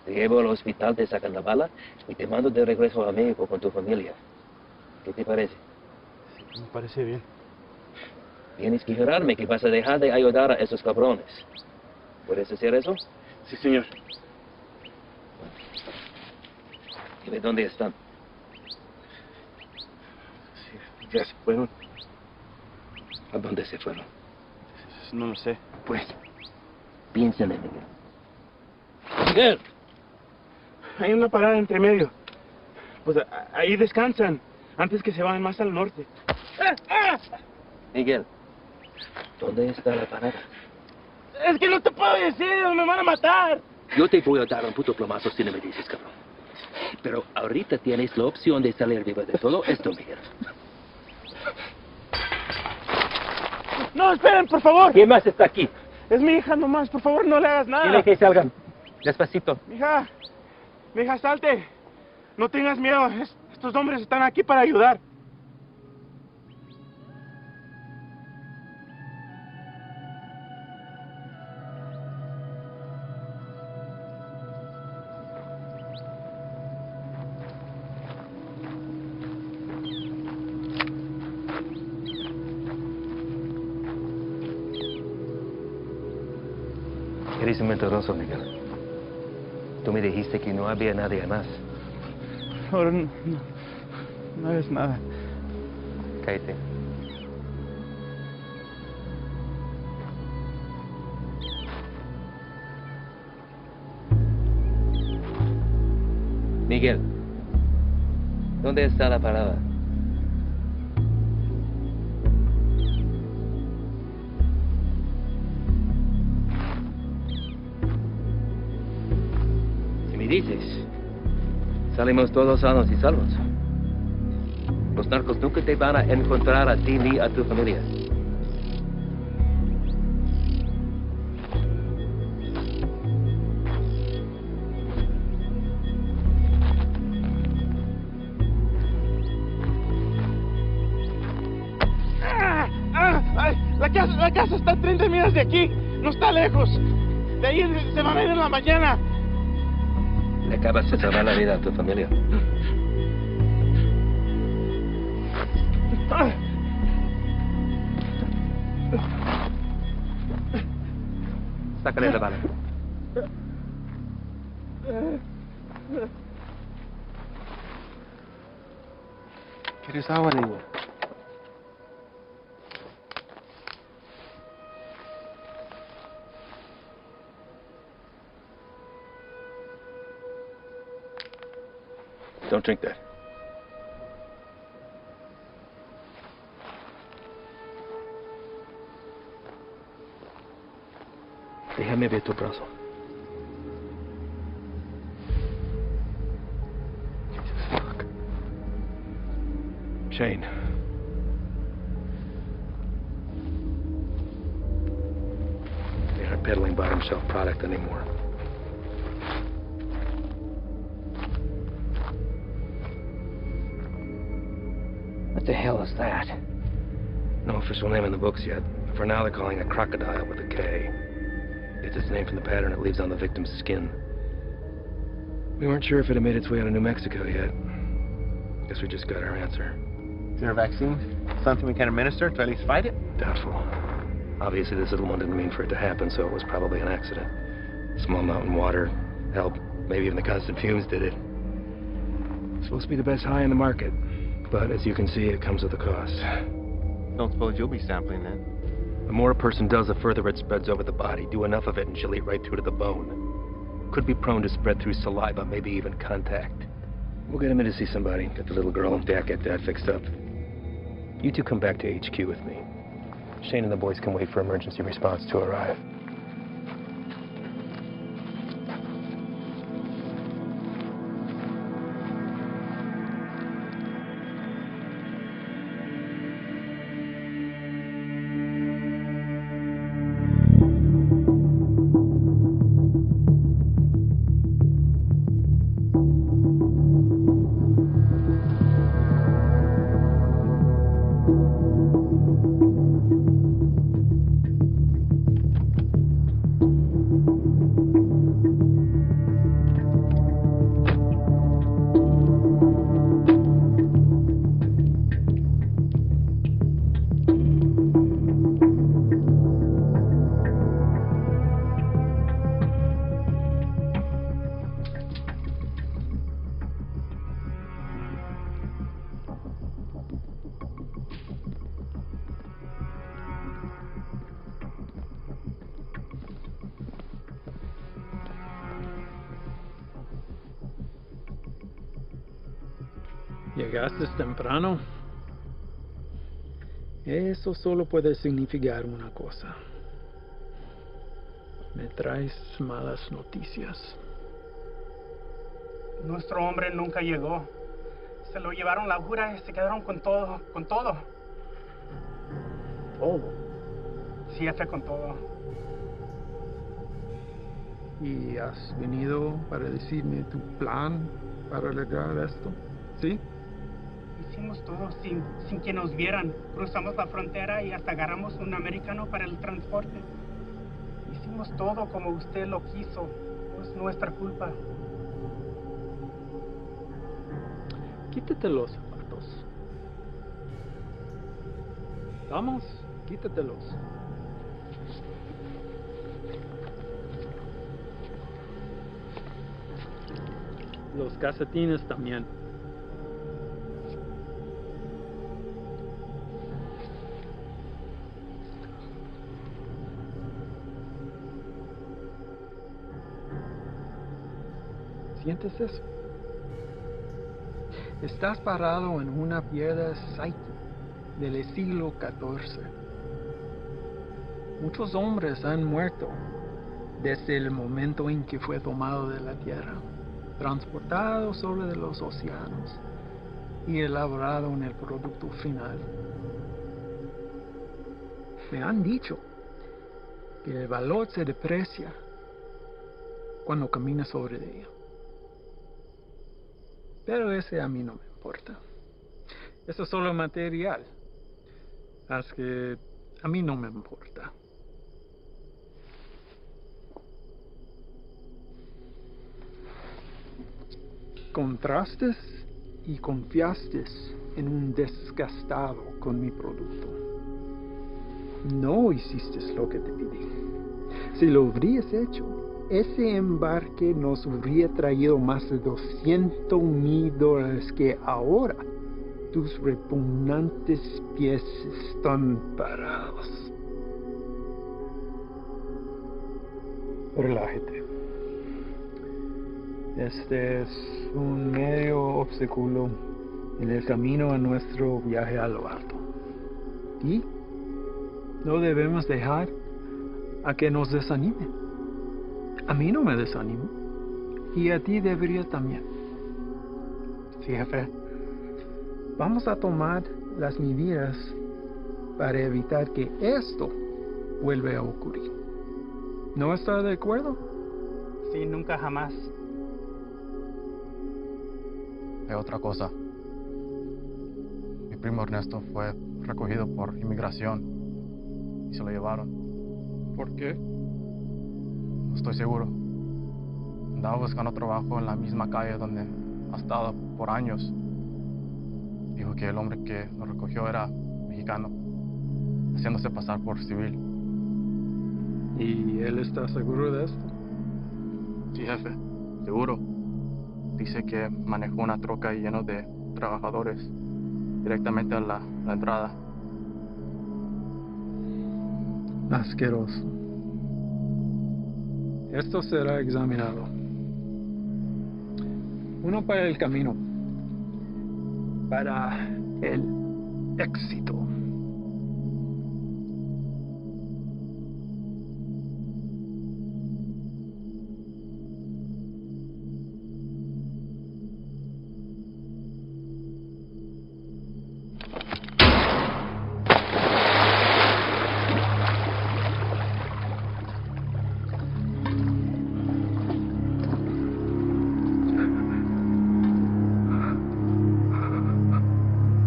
Te llevo al hospital, te sacan la bala y te mando de regreso a México con tu familia. ¿Qué te parece? Sí, me parece bien. Tienes que jurarme que vas a dejar de ayudar a esos cabrones. ¿Puedes hacer eso? Sí, señor. Dime dónde están. Sí, ya se fueron. ¿A dónde se fueron? No lo sé. Pues, piensa en él, Miguel. ¡Miguel! Hay una parada entre medio. Pues ahí descansan, antes que se vayan más al norte. Miguel, ¿dónde está la parada? Es que no te puedo decir, me van a matar. Yo te voy a dar un puto plomazo si no me dices, cabrón. Pero ahorita tienes la opción de salir vivo de todo esto, Miguel. No, esperen, por favor. ¿Quién más está aquí? Es mi hija nomás, por favor, no le hagas nada. Dile que salgan. Despacito. Mija, salte. No tengas miedo, estos hombres están aquí para ayudar. eres mentiroso, Miguel. Tú me dijiste que no había nadie más. Ahora no es nada. Cállate. Miguel, ¿dónde está la parada? Si me dices, salimos todos sanos y salvos. Los narcos nunca te van a encontrar a ti ni a tu familia. La casa está a 30 millas de aquí, no está lejos. De ahí se va a venir en la mañana. Le acabas de salvar la vida a tu familia. Sácale la bala. ¿Quieres agua, niño? Don't drink that. Déjame ver tu brazo. Jesus, fuck. Shane. They aren't peddling bottom shelf product anymore. What the hell is that? No official name in the books yet. For now, they're calling it crocodile with a K. It's its name from the pattern it leaves on the victim's skin. We weren't sure if it had made its way out of New Mexico yet. Guess we just got our answer. Is there a vaccine? Something we can administer to at least fight it? Doubtful. Obviously, this little one didn't mean for it to happen, so it was probably an accident. Small mountain water, help, maybe even the constant fumes did it. It's supposed to be the best high in the market, but as you can see, it comes with a cost. Don't suppose you'll be sampling then? The more a person does, the further it spreads over the body. Do enough of it and she'll eat right through to the bone. Could be prone to spread through saliva, maybe even contact. We'll get him in to see somebody. Get the little girl and Dak get that fixed up. You two come back to HQ with me. Shane and the boys can wait for emergency response to arrive. Llegaste temprano. Eso solo puede significar una cosa. Me traes malas noticias. Nuestro hombre nunca llegó. Se lo llevaron la jura y se quedaron con todo, con todo. ¿Todo? Sí, jefe, con todo. ¿Y has venido para decirme tu plan para lograr esto? ¿Sí? Hicimos todo sin que nos vieran. Cruzamos la frontera y hasta agarramos un americano para el transporte. Hicimos todo como usted lo quiso. No es nuestra culpa. Quítate los zapatos. Vamos, quítatelos. Los calcetines también. ¿Sientes eso? Estás parado en una piedra Psyche del siglo XIV. Muchos hombres han muerto desde el momento en que fue tomado de la tierra, transportado sobre los océanos y elaborado en el producto final. Me han dicho que el valor se deprecia cuando caminas sobre ella. Pero ese a mí no me importa. Eso es solo material. Así que a mí no me importa. Contrastes y confiaste en un desgastado con mi producto. No hiciste lo que te pedí. Si lo hubieras hecho, ese embarque nos hubiera traído más de $200,000 que ahora tus repugnantes pies están parados. Relájate. Este es un medio obstáculo en el camino a nuestro viaje a lo alto. Y no debemos dejar a que nos desanime. A mí no me desanimo. Y a ti debería también. Sí, jefe. Vamos a tomar las medidas para evitar que esto vuelva a ocurrir. ¿No está de acuerdo? Sí, nunca jamás. Hay otra cosa. Mi primo Ernesto fue recogido por inmigración y se lo llevaron. ¿Por qué? No estoy seguro. Andaba buscando trabajo en la misma calle donde ha estado por años. Dijo que el hombre que lo recogió era mexicano, haciéndose pasar por civil. ¿Y él está seguro de esto? Sí, jefe, seguro. Dice que manejó una troca llena de trabajadores directamente a la entrada. Asqueroso. Esto será examinado. Uno para el camino. Para el éxito.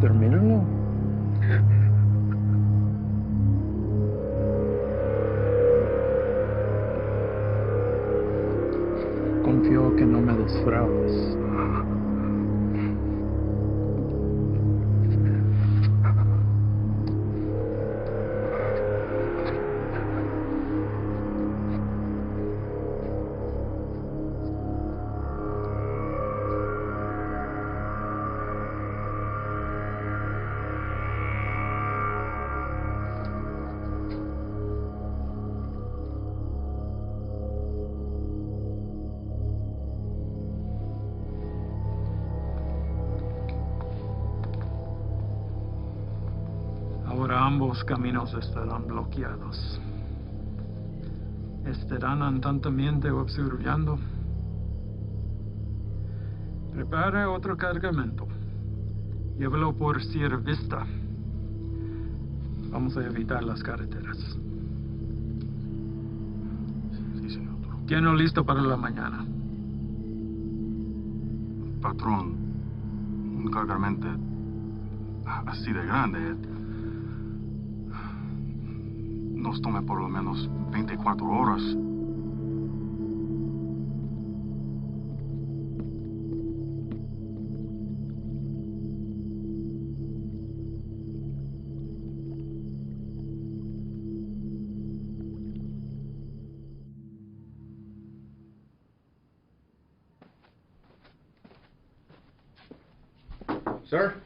Termínalo. Confío que no me defraudes. Ahora ambos caminos estarán bloqueados. Estarán atentamente observando. Prepare otro cargamento. Llévelo por Sierra Vista. Vamos a evitar las carreteras. Sí, señor. Tiene listo para la mañana. Patrón, un cargamento así de grande nos tome por lo menos 24 horas. Sir?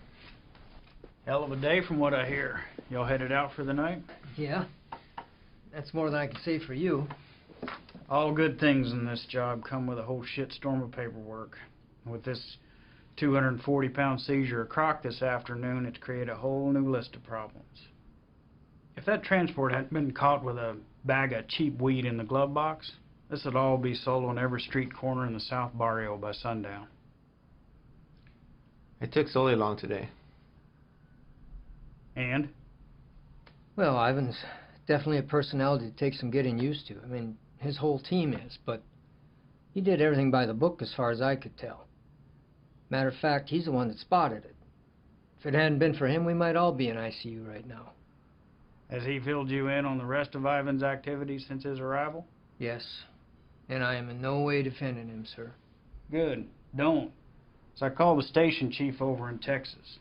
Hell of a day from what I hear. Y'all headed out for the night? Yeah. That's more than I can say for you. All good things in this job come with a whole shitstorm of paperwork. With this 240-pound seizure of Croc this afternoon, it's created a whole new list of problems. If that transport hadn't been caught with a bag of cheap weed in the glove box, this would all be sold on every street corner in the South Barrio by sundown. It took Sully long today. And? Well, Ivan's definitely a personality that takes some getting used to. I mean, his whole team is, but he did everything by the book as far as I could tell. Matter of fact, he's the one that spotted it. If it hadn't been for him, we might all be in ICU right now. Has he filled you in on the rest of Ivan's activities since his arrival? Yes. And I am in no way defending him, sir. Good. Don't. So I called the station chief over in Texas.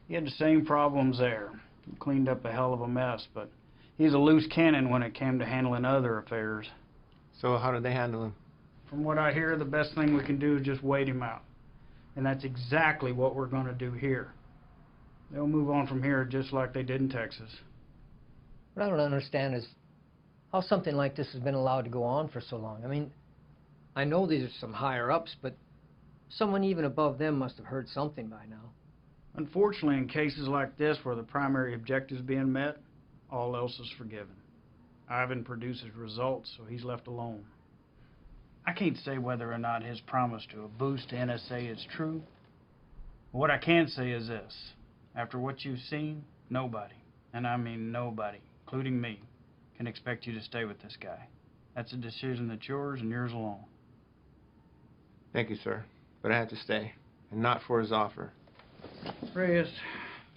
He had the same problems there. He cleaned up a hell of a mess, but he's a loose cannon when it came to handling other affairs. So how did they handle him? From what I hear, the best thing we can do is just wait him out. And that's exactly what we're going to do here. They'll move on from here just like they did in Texas. What I don't understand is how something like this has been allowed to go on for so long. I mean, I know these are some higher-ups, but someone even above them must have heard something by now. Unfortunately, in cases like this where the primary objective is being met, all else is forgiven. Ivan produces results, so he's left alone. I can't say whether or not his promise to a boost to NSA is true. What I can say is this. After what you've seen, nobody, and I mean nobody, including me, can expect you to stay with this guy. That's a decision that's yours and yours alone. Thank you, sir. But I had to stay, and not for his offer. Reyes.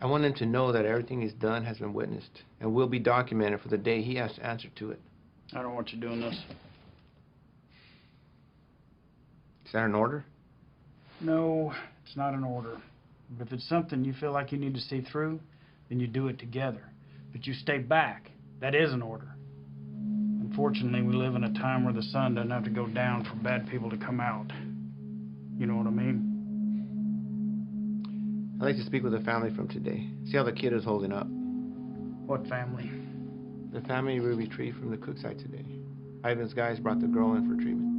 I want him to know that everything he's done has been witnessed, and will be documented for the day he has to answer to it. I don't want you doing this. Is that an order? No, it's not an order. But if it's something you feel like you need to see through, then you do it together. But you stay back. That is an order. Unfortunately, we live in a time where the sun doesn't have to go down for bad people to come out. You know what I mean? I'd like to speak with the family from today. See how the kid is holding up. What family? The family we retrieved from the cook site today. Ivan's guys brought the girl in for treatment.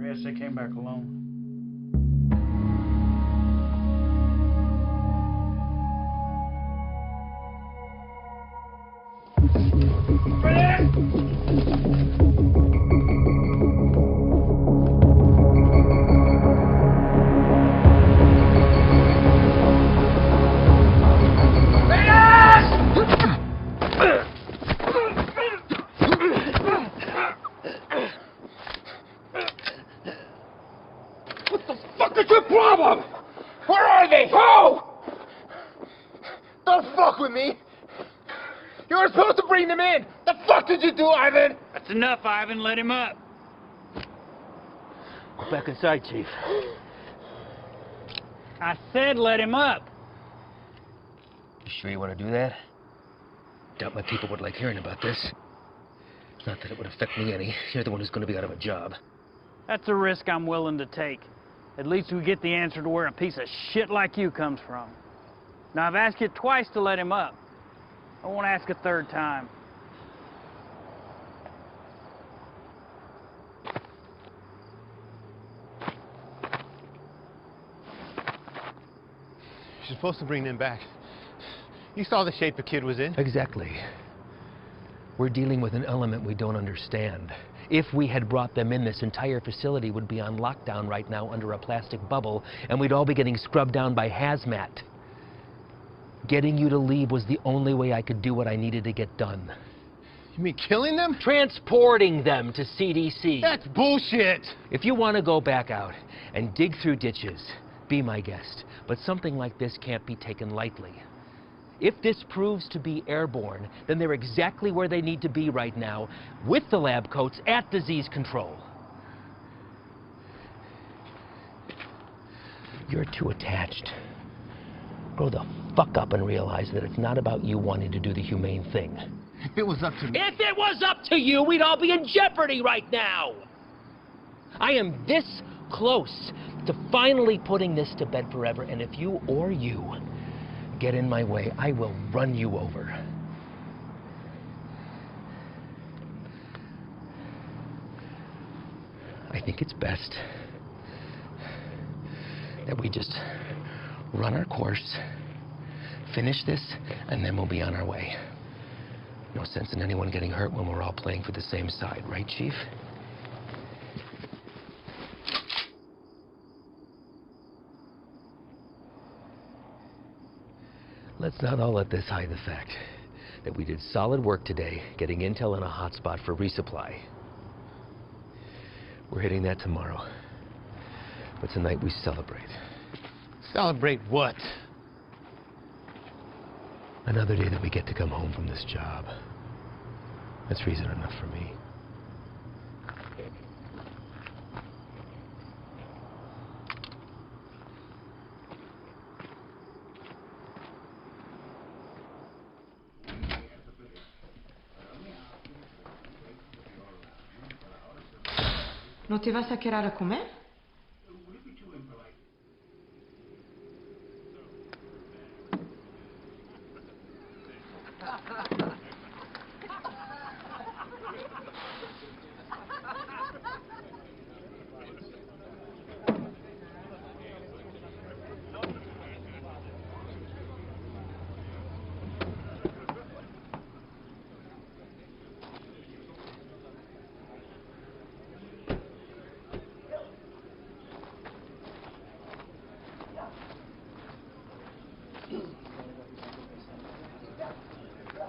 Reyes, they came back alone. Did you do, Ivan? That's enough, Ivan. Let him up. Go back inside, Chief. I said let him up. You sure you want to do that? Doubt my people would like hearing about this. Not that it would affect me any. You're the one who's going to be out of a job. That's a risk I'm willing to take. At least we get the answer to where a piece of shit like you comes from. Now, I've asked you twice to let him up. I won't ask a third time. You're supposed to bring them back. You saw the shape the kid was in. Exactly. We're dealing with an element we don't understand. If we had brought them in, this entire facility would be on lockdown right now under a plastic bubble, and we'd all be getting scrubbed down by hazmat. Getting you to leave was the only way I could do what I needed to get done. You mean killing them? Transporting them to CDC. That's bullshit! If you want to go back out and dig through ditches, be my guest. But something like this can't be taken lightly. If this proves to be airborne, then they're exactly where they need to be right now, with the lab coats at disease control. You're too attached. Grow the fuck up and realize that it's not about you wanting to do the humane thing. If it was up to me... If it was up to you, we'd all be in jeopardy right now! I am this close to finally putting this to bed forever. And if you get in my way, I will run you over. I think it's best that we just run our course, finish this, and then we'll be on our way. No sense in anyone getting hurt when we're all playing for the same side, right, Chief? Let's not all let this hide the fact that we did solid work today getting intel in a hotspot for resupply. We're hitting that tomorrow. But tonight we celebrate. Celebrate what? Another day that we get to come home from this job. That's reason enough for me. ¿No te vas a quedar a comer?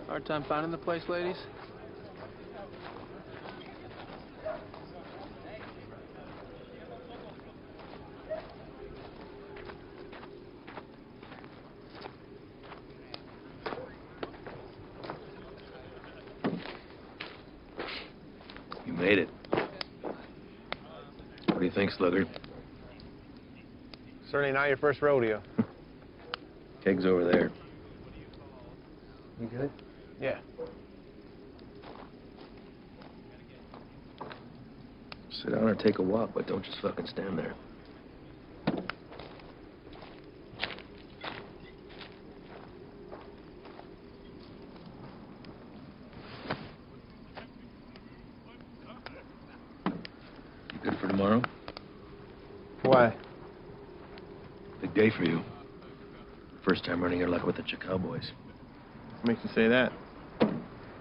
Hard time finding the place, ladies? You made it. What do you think, Sluggard? Certainly not your first rodeo. Keg's over there. You good? Yeah. Sit down or take a walk, but don't just fucking stand there. You good for tomorrow? Why? Big day for you. First time running your luck with the Cowboys. What makes you say that?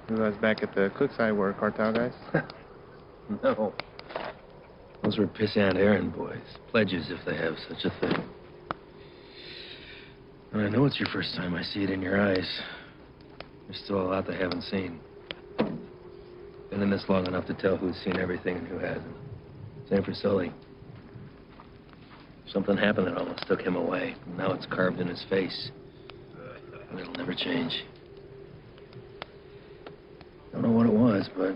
You guys back at the Cookside were cartel guys? No. Those were pissant errand boys. Pledges, if they have such a thing. And I know it's your first time. I see it in your eyes. There's still a lot they haven't seen. Been in this long enough to tell who's seen everything and who hasn't. Same for Sully. Something happened that almost took him away. And now it's carved in his face. And it'll never change. Don't know what it was, but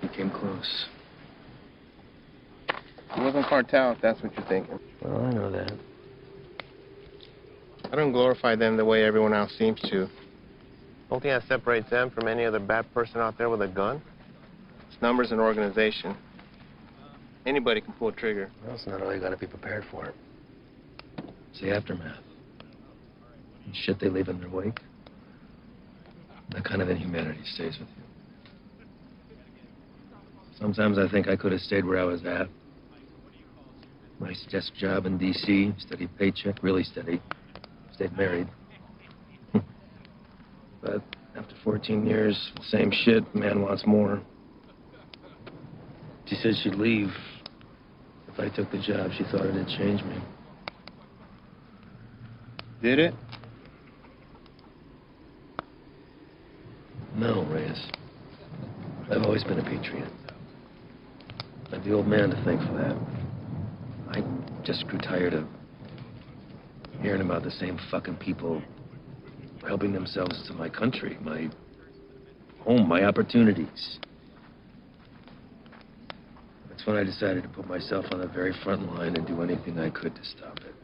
we came close. It wasn't cartel, if that's what you're thinking. Well, I know that. I don't glorify them the way everyone else seems to. The only thing that separates them from any other bad person out there with a gun, it's numbers and organization. Anybody can pull a trigger. Well, it's not all you gotta be prepared for. It's the aftermath. And shit they leave in their wake. That kind of inhumanity stays with you. Sometimes I think I could have stayed where I was at. Nice desk job in D.C., steady paycheck, really steady. Stayed married. But after 14 years, same shit, man wants more. She said she'd leave. If I took the job, she thought it'd change me. Did it? No, Reyes. I've always been a patriot. I have the old man to thank for that. I just grew tired of hearing about the same fucking people helping themselves to my country, my home, my opportunities. That's when I decided to put myself on the very front line and do anything I could to stop it.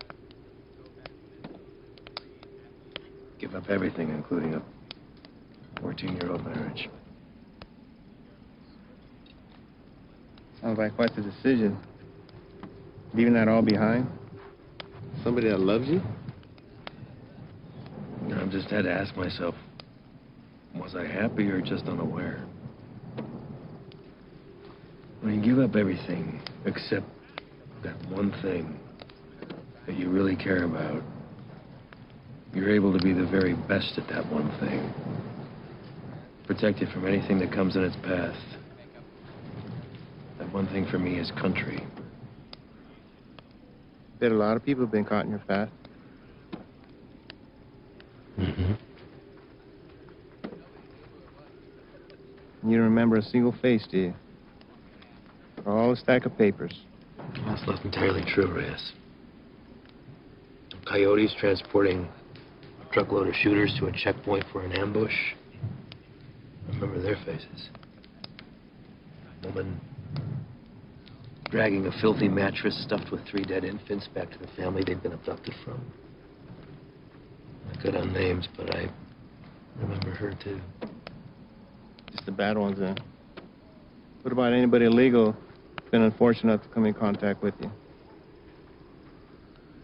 Give up everything, including a 14-year-old marriage. Sounds like quite the decision. Leaving that all behind? Somebody that loves you? I've just had to ask myself, was I happy or just unaware? When you give up everything except that one thing that you really care about, you're able to be the very best at that one thing. Protect it from anything that comes in its path. That one thing for me is country. Bet a lot of people have been caught in your path. Mm-hmm. You don't remember a single face, do you? All a stack of papers. That's not entirely true, Reyes. Coyotes transporting a truckload of shooters to a checkpoint for an ambush. I remember their faces. Woman dragging a filthy mattress stuffed with 3 dead infants back to the family they'd been abducted from. I good on names, but I remember her too. Just the bad ones, then. What about anybody illegal who's been unfortunate enough to come in contact with you?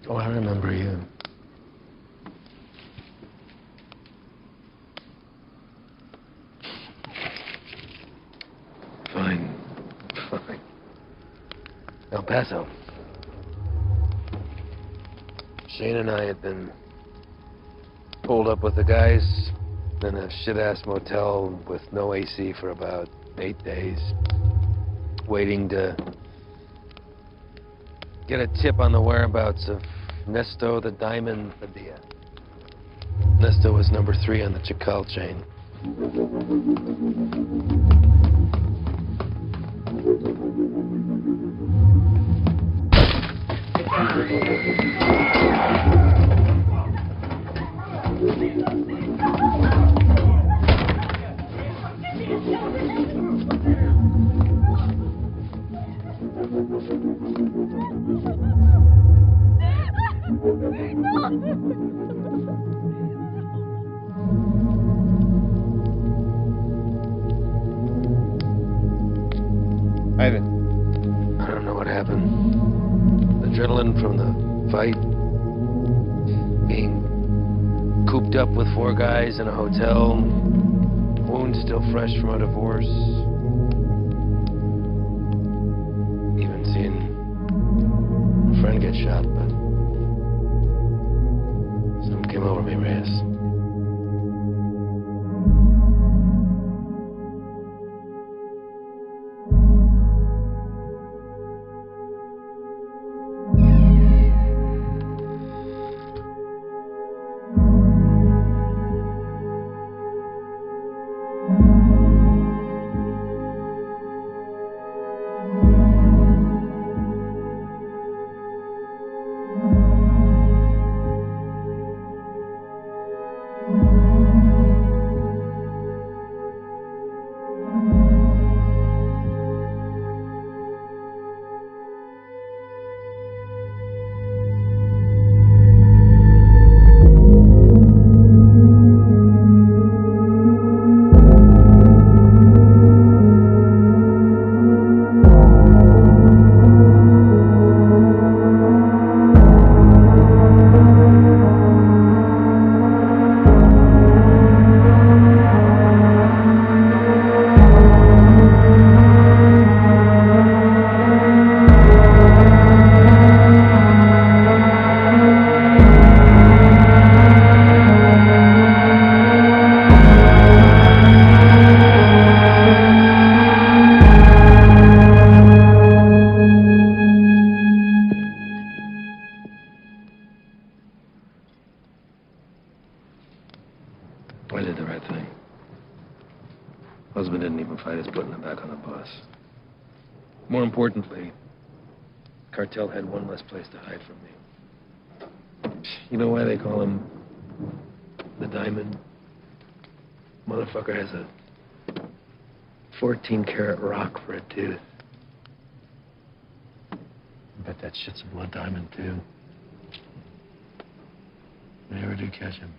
Oh, I remember you. Fine. Fine. El Paso. Shane and I had been pulled up with the guys in a shit-ass motel with no AC for about 8 days, waiting to get a tip on the whereabouts of Nesto the Diamond Padilla. Nesto was number 3 on the Chacal chain. Ivan. I don't know what happened. Adrenaline from the fight. Being cooped up with 4 guys in a hotel. Wounds still fresh from a divorce. Even seeing a friend get shot, but something came over me, Reyes. I did the right thing. Husband didn't even fight us putting him back on the bus. More importantly, cartel had one less place to hide from me. You know why they call him the Diamond? Motherfucker has a 14-karat rock for a tooth. I bet that shit's a blood diamond, too. If I ever do catch him.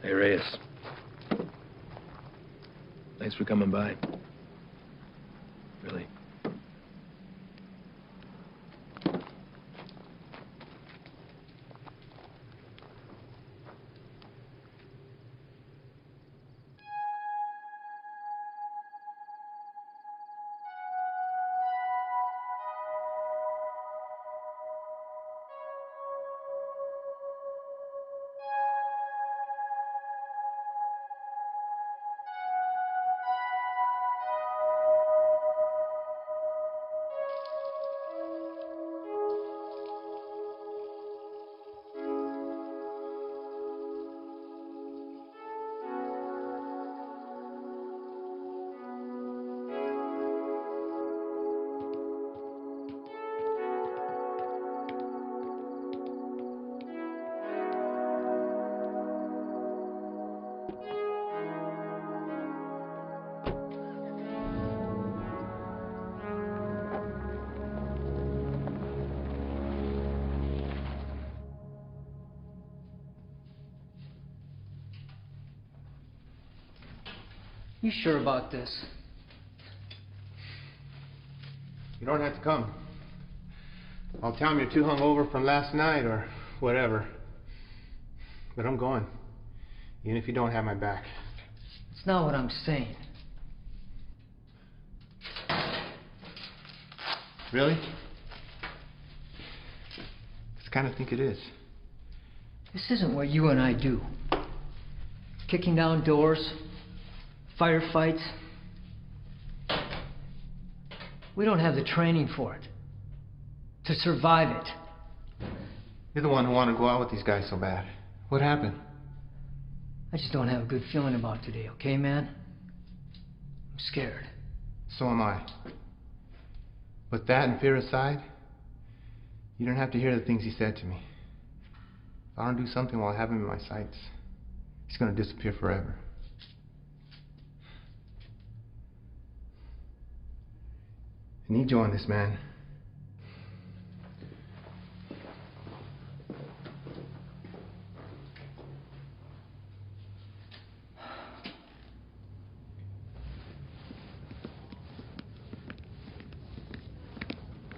Hey, Reyes. Thanks for coming by. Really. You sure about this? You don't have to come. I'll tell him you're too hungover from last night or whatever. But I'm going. Even if you don't have my back. It's not what I'm saying. Really? I kind of think it is. This isn't what you and I do. Kicking down doors, firefights. We don't have the training for it. To survive it. You're the one who wanted to go out with these guys so bad. What happened? I just don't have a good feeling about today, okay, man? I'm scared. So am I. But that and fear aside, you don't have to hear the things he said to me. If I don't do something while I have him in my sights, he's going to disappear forever. I need you on this, man.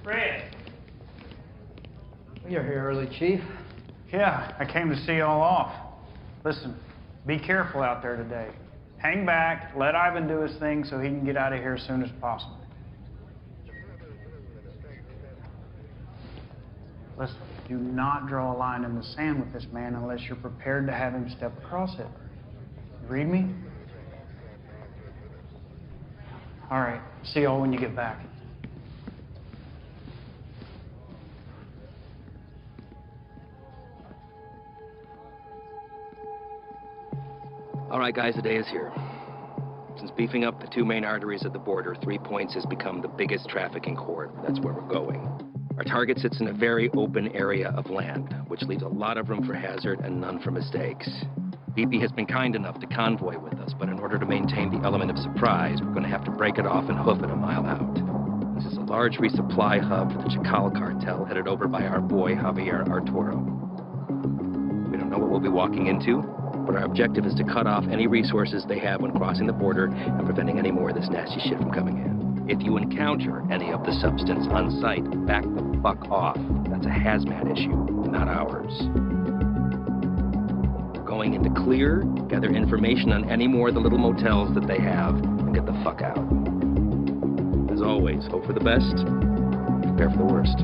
Fred! You're here early, Chief. Yeah, I came to see y'all off. Listen, be careful out there today. Hang back, let Ivan do his thing so he can get out of here as soon as possible. Listen, do not draw a line in the sand with this man unless you're prepared to have him step across it. You read me? All right, see y'all when you get back. All right, guys, the day is here. Since beefing up the two main arteries at the border, 3 Points has become the biggest trafficking corridor. That's where we're going. Our target sits in a very open area of land, which leaves a lot of room for hazard and none for mistakes. BP has been kind enough to convoy with us, but in order to maintain the element of surprise, we're going to have to break it off and hoof it a mile out. This is a large resupply hub for the Chacal cartel, headed over by our boy Javier Arturo. We don't know what we'll be walking into, but our objective is to cut off any resources they have when crossing the border and preventing any more of this nasty shit from coming in. If you encounter any of the substance on site, back the fuck off. That's a hazmat issue, not ours. We're going into clear, gather information on any more of the little motels that they have, and get the fuck out. As always, hope for the best, prepare for the worst.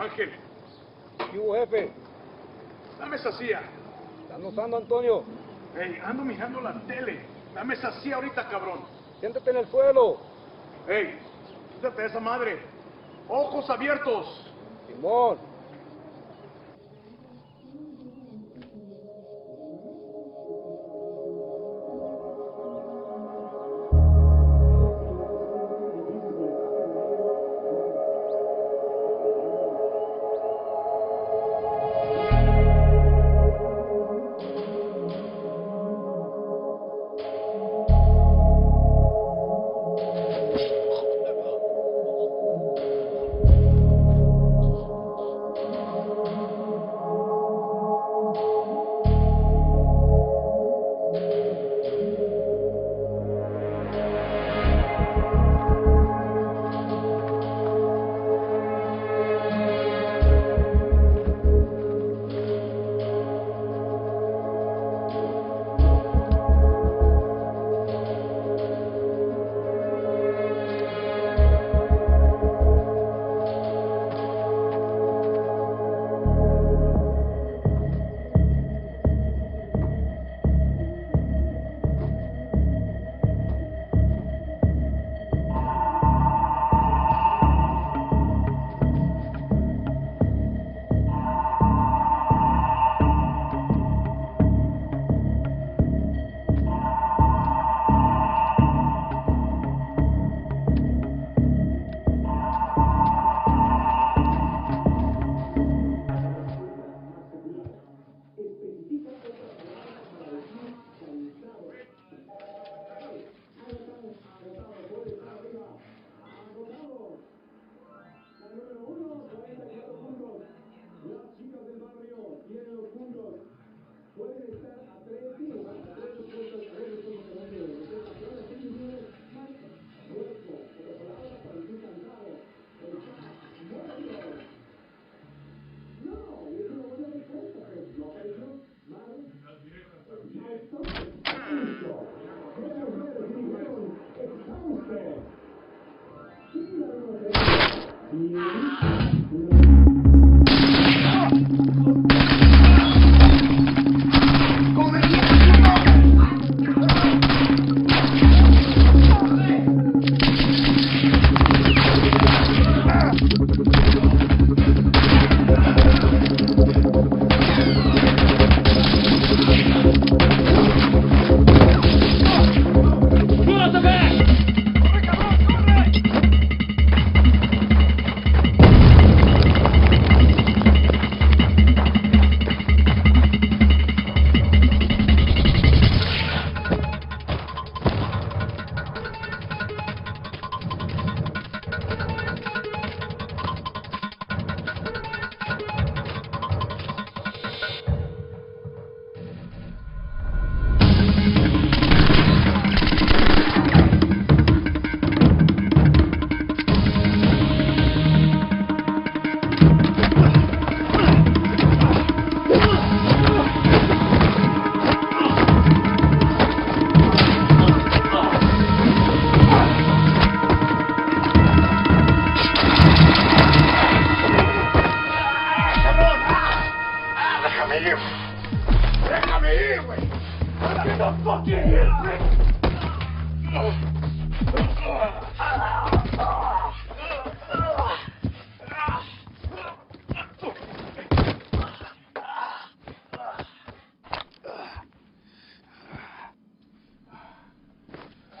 Ángel, ¿Qué hubo, jefe? dame esa silla. ¿Están usando, Antonio? Hey, ando mirando la tele. Dame esa silla ahorita, cabrón. Siéntate en el suelo. Hey, quítate esa madre. Ojos abiertos. Simón.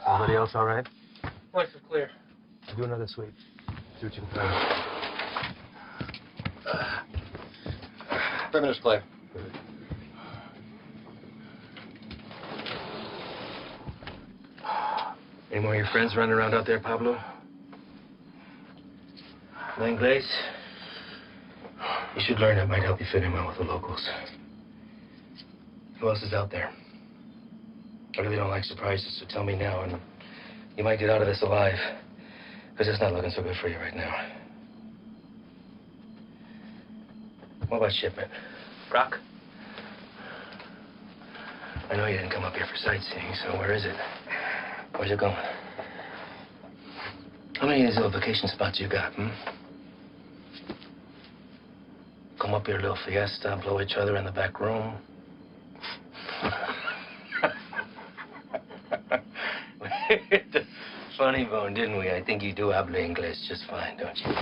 Everybody else all right? Lights are clear. Do another sweep. See what you can find. Perimeter's clear. Any more of your friends running around out there, Pablo? No Inglés? You should learn. It might help you fit in well with the locals. Who else is out there? I really don't like surprises, so tell me now, and you might get out of this alive. Because it's not looking so good for you right now. What about shipment? Rock? I know you didn't come up here for sightseeing, so where is it? Where's it going? How many of these little vacation spots you got, come up here, little fiesta, blow each other in the back room. Funny bone, didn't we? I think you do habla English just fine, don't you?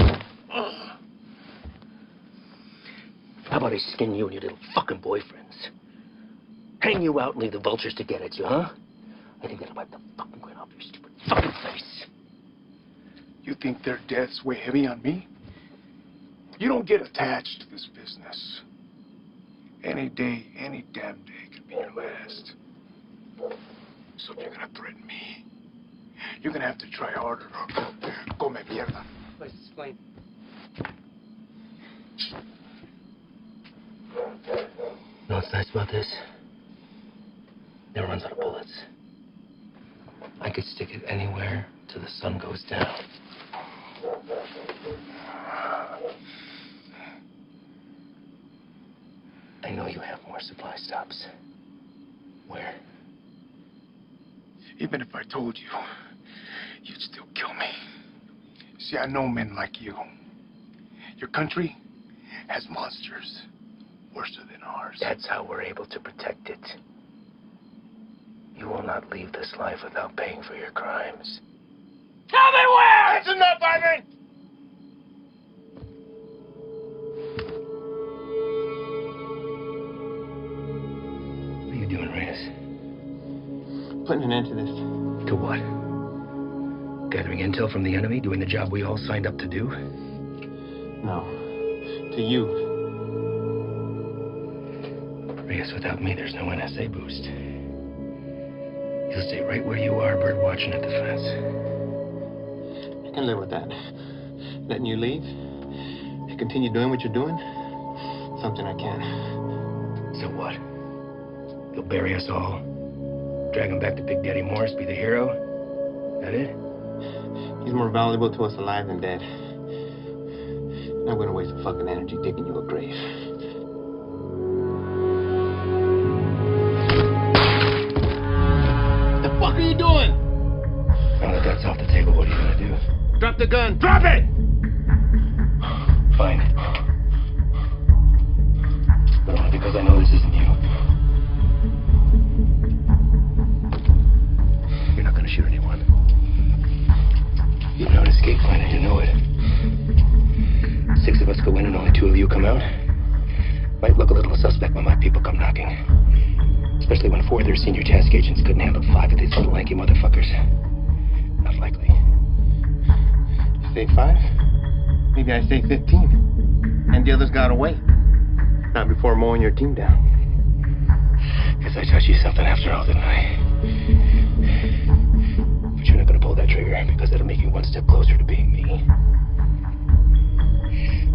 How about I skin you and your little fucking boyfriends? Hang you out and leave the vultures to get at you, huh? I think that'll wipe the fucking grin off your stupid fucking face. You think their deaths weigh heavy on me? You don't get attached to this business. Any day, any damn day could be your last. So if you're gonna threaten me, you're gonna have to try harder. Come mierda. Let's explain. Know what's nice about this? Never runs out of bullets. I could stick it anywhere till the sun goes down. I know you have more supply stops. Where? Even if I told you, you'd still kill me. See, I know men like you. Your country has monsters worse than ours. That's how we're able to protect it. You will not leave this life without paying for your crimes. Tell me where! That's enough, Ivan! What are you doing, Reyes? Putting an end to this. To what? Gathering intel from the enemy, doing the job we all signed up to do? No. To you. Reyes, without me, there's no NSA boost. You'll stay right where you are, bird watching at the fence. I can live with that. Letting you leave and continue doing what you're doing, something I can't. So what? You'll bury us all, drag him back to Big Daddy Morris, be the hero? That it? He's more valuable to us alive than dead. I'm not gonna waste the fucking energy digging you a grave. What the fuck are you doing? Now that that's off the table, what are you gonna do? Drop the gun! Drop it! Fine. But only because I know this isn't you. You're not gonna shoot anyone. You have an escape plan and you know it. 6 of us go in and only 2 of you come out. Might look a little suspect when my people come knocking. Especially when 4 of their senior task agents couldn't handle 5 of these little lanky motherfuckers. Not likely. Say 5? Maybe I say 15. And the others got away. Not before mowing your team down. Guess I taught you something after all, didn't I? But you're not gonna pull that trigger because that'll make you one step closer to being me.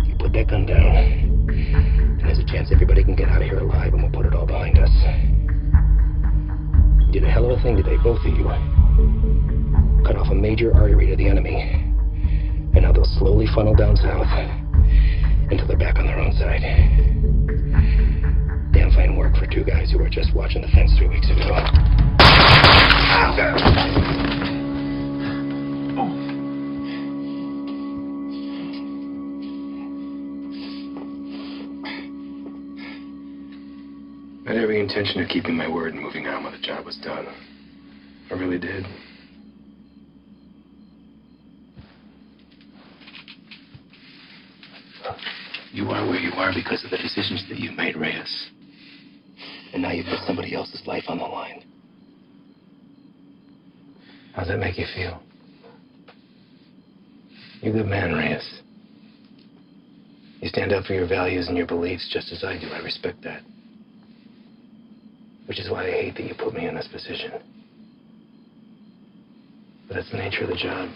You put that gun down, and there's a chance everybody can get out of here alive and we'll put it all behind us. You did a hell of a thing today, both of you. Cut off a major artery to the enemy. And now they'll slowly funnel down south until they're back on their own side. Damn fine work for 2 guys who were just watching the fence 3 weeks ago. I had every intention of keeping my word and moving on when the job was done. I really did. You are where you are because of the decisions that you made, Reyes. And now you've put somebody else's life on the line. How's that make you feel? You're a good man, Reyes. You stand up for your values and your beliefs just as I do. I respect that. Which is why I hate that you put me in this position. But that's the nature of the job.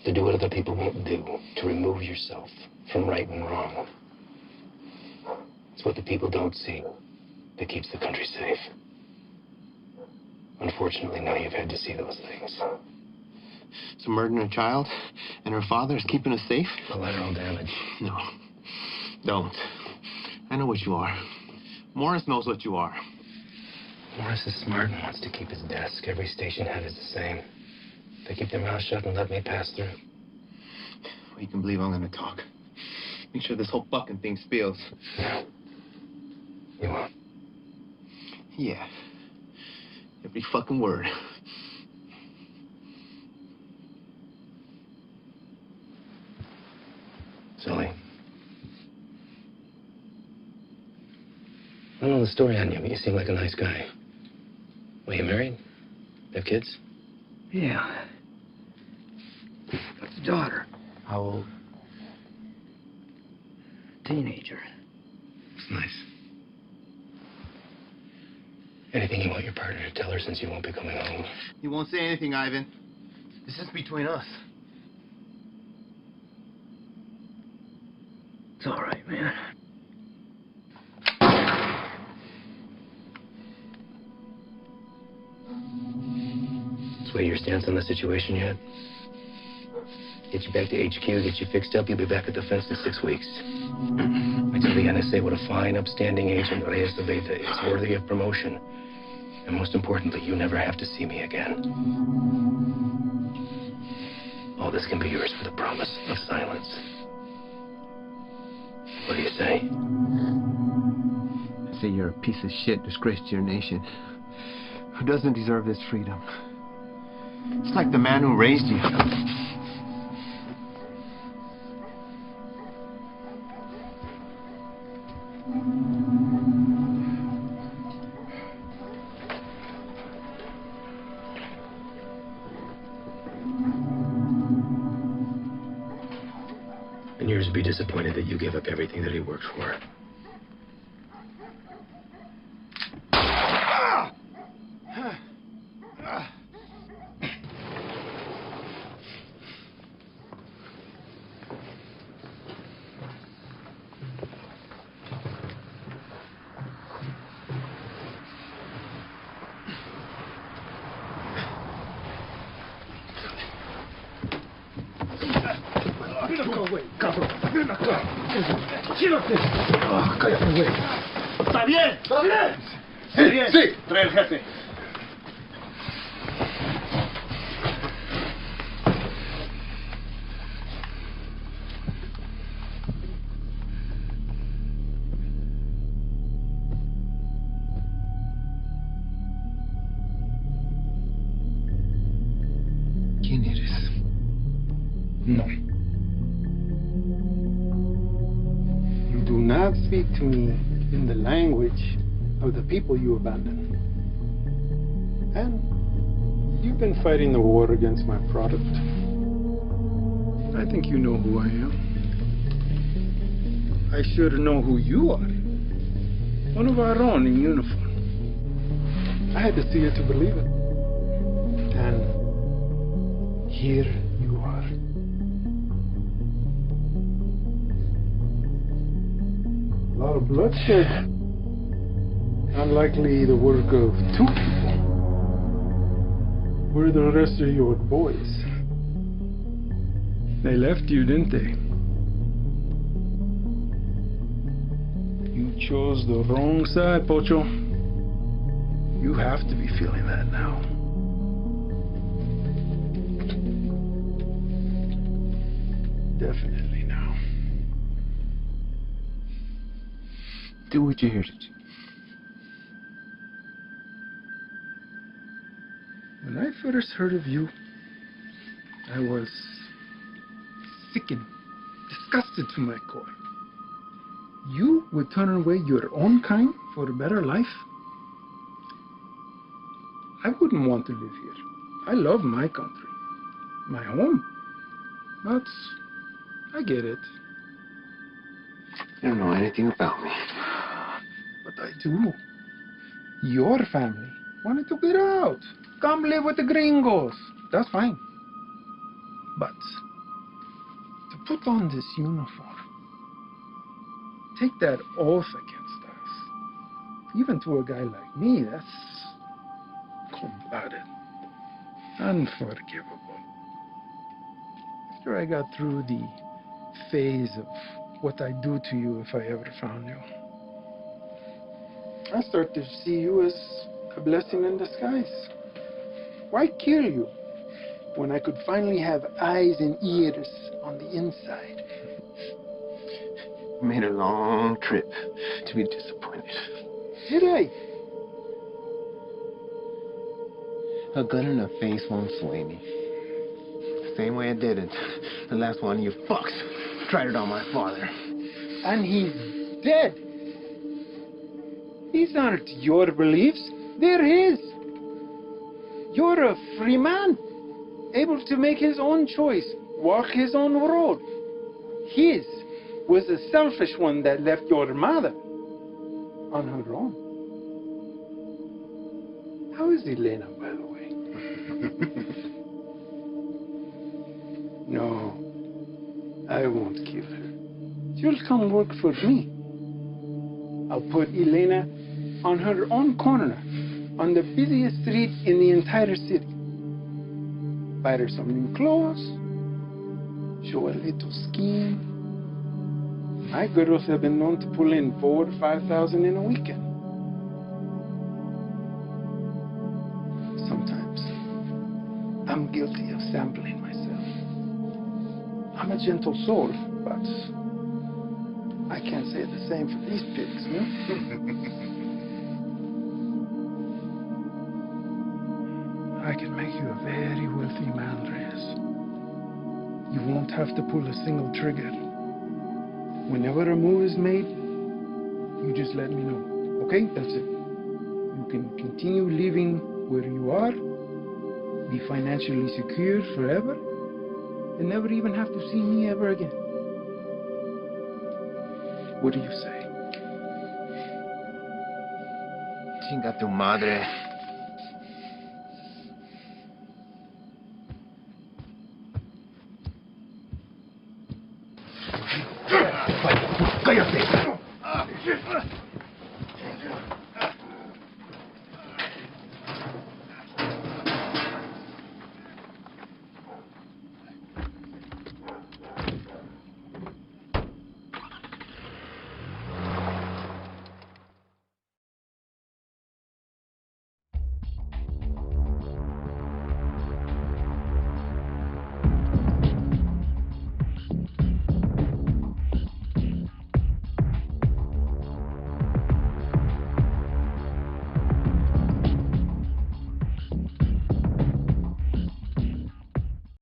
To do what other people won't do. To remove yourself from right and wrong. It's what the people don't see that keeps the country safe. Unfortunately, now you've had to see those things. So murdering a child and her father is keeping us safe? Collateral damage. No. Don't. I know what you are. Morris knows what you are. Morris is smart and wants to keep his desk. Every station head is the same. They keep their mouth shut and let me pass through. Well, you can believe I'm going to talk. Make sure this whole fucking thing spills. You won't. Yeah. Every fucking word. Sully. I don't know the story on you, but you seem like a nice guy. Well, you married? Have kids? Yeah. Got a daughter. How old? Teenager. It's nice. Anything you want your partner to tell her since you won't be coming home? You won't say anything, Ivan. This is between us. It's all right, man. Sway your stance on the situation yet? Get you back to HQ, get you fixed up, you'll be back at the fence in 6 weeks. I tell the NSA what a fine, upstanding agent Reyes Aveda is, worthy of promotion. And most importantly, you never have to see me again. All this can be yours for the promise of silence. What do you say? I say you're a piece of shit, disgrace to your nation. Who doesn't deserve this freedom? It's like the man who raised you. And yours would be disappointed that you gave up everything that he worked for. Ven acá, güey, cabrón. Ven acá. Quédate. Cállate, güey. ¿Está bien? ¿Está bien? Sí, bien. Sí. Trae el jefe. ¿Quién eres? No. You do not speak to me in the language of the people you abandoned. And you've been fighting the war against my product. I think you know who I am. I should know who you are. One of our own in uniform. I had to see it to believe it. And here you are. A lot of bloodshed. Unlikely the work of 2 people. Where are the rest of your boys? They left you, didn't they? You chose the wrong side, Pocho. You have to be feeling that now. Definitely now. Do what you're here to do. When I first heard of you, I was sickened, disgusted to my core. You would turn away your own kind for a better life? I wouldn't want to live here. I love my country, my home. But I get it. You don't know anything about me. But I do. Your family wanted to get out. Come live with the gringos. That's fine. But to put on this uniform, take that oath against us, even to a guy like me, that's cold-blooded, unforgivable. After I got through the phase of what I'd do to you if I ever found you, I start to see you as a blessing in disguise. Why kill you when I could finally have eyes and ears on the inside? Made a long trip to be disappointed. Did I? A gun in the face won't sway me. Same way it didn't. The last one of you fucks tried it on my father. And he's dead. These aren't your beliefs. They're his. You're a free man, able to make his own choice, walk his own road. His was a selfish one that left your mother on her own. How is Elena, by the way? No, I won't kill her. She'll come work for me. I'll put Elena on her own corner, on the busiest street in the entire city. Buy her some new clothes, show a little scheme. My girls have been known to pull in 4,000 to 5,000 in a weekend. Sometimes I'm guilty of sampling myself. I'm a gentle soul, but I can't say the same for these pigs, no? I can make you a very wealthy man, Reyes. You won't have to pull a single trigger. Whenever a move is made, you just let me know. Okay? That's it. You can continue living where you are, be financially secure forever, and never even have to see me ever again. What do you say? Chinga tu madre. ¡Cállate!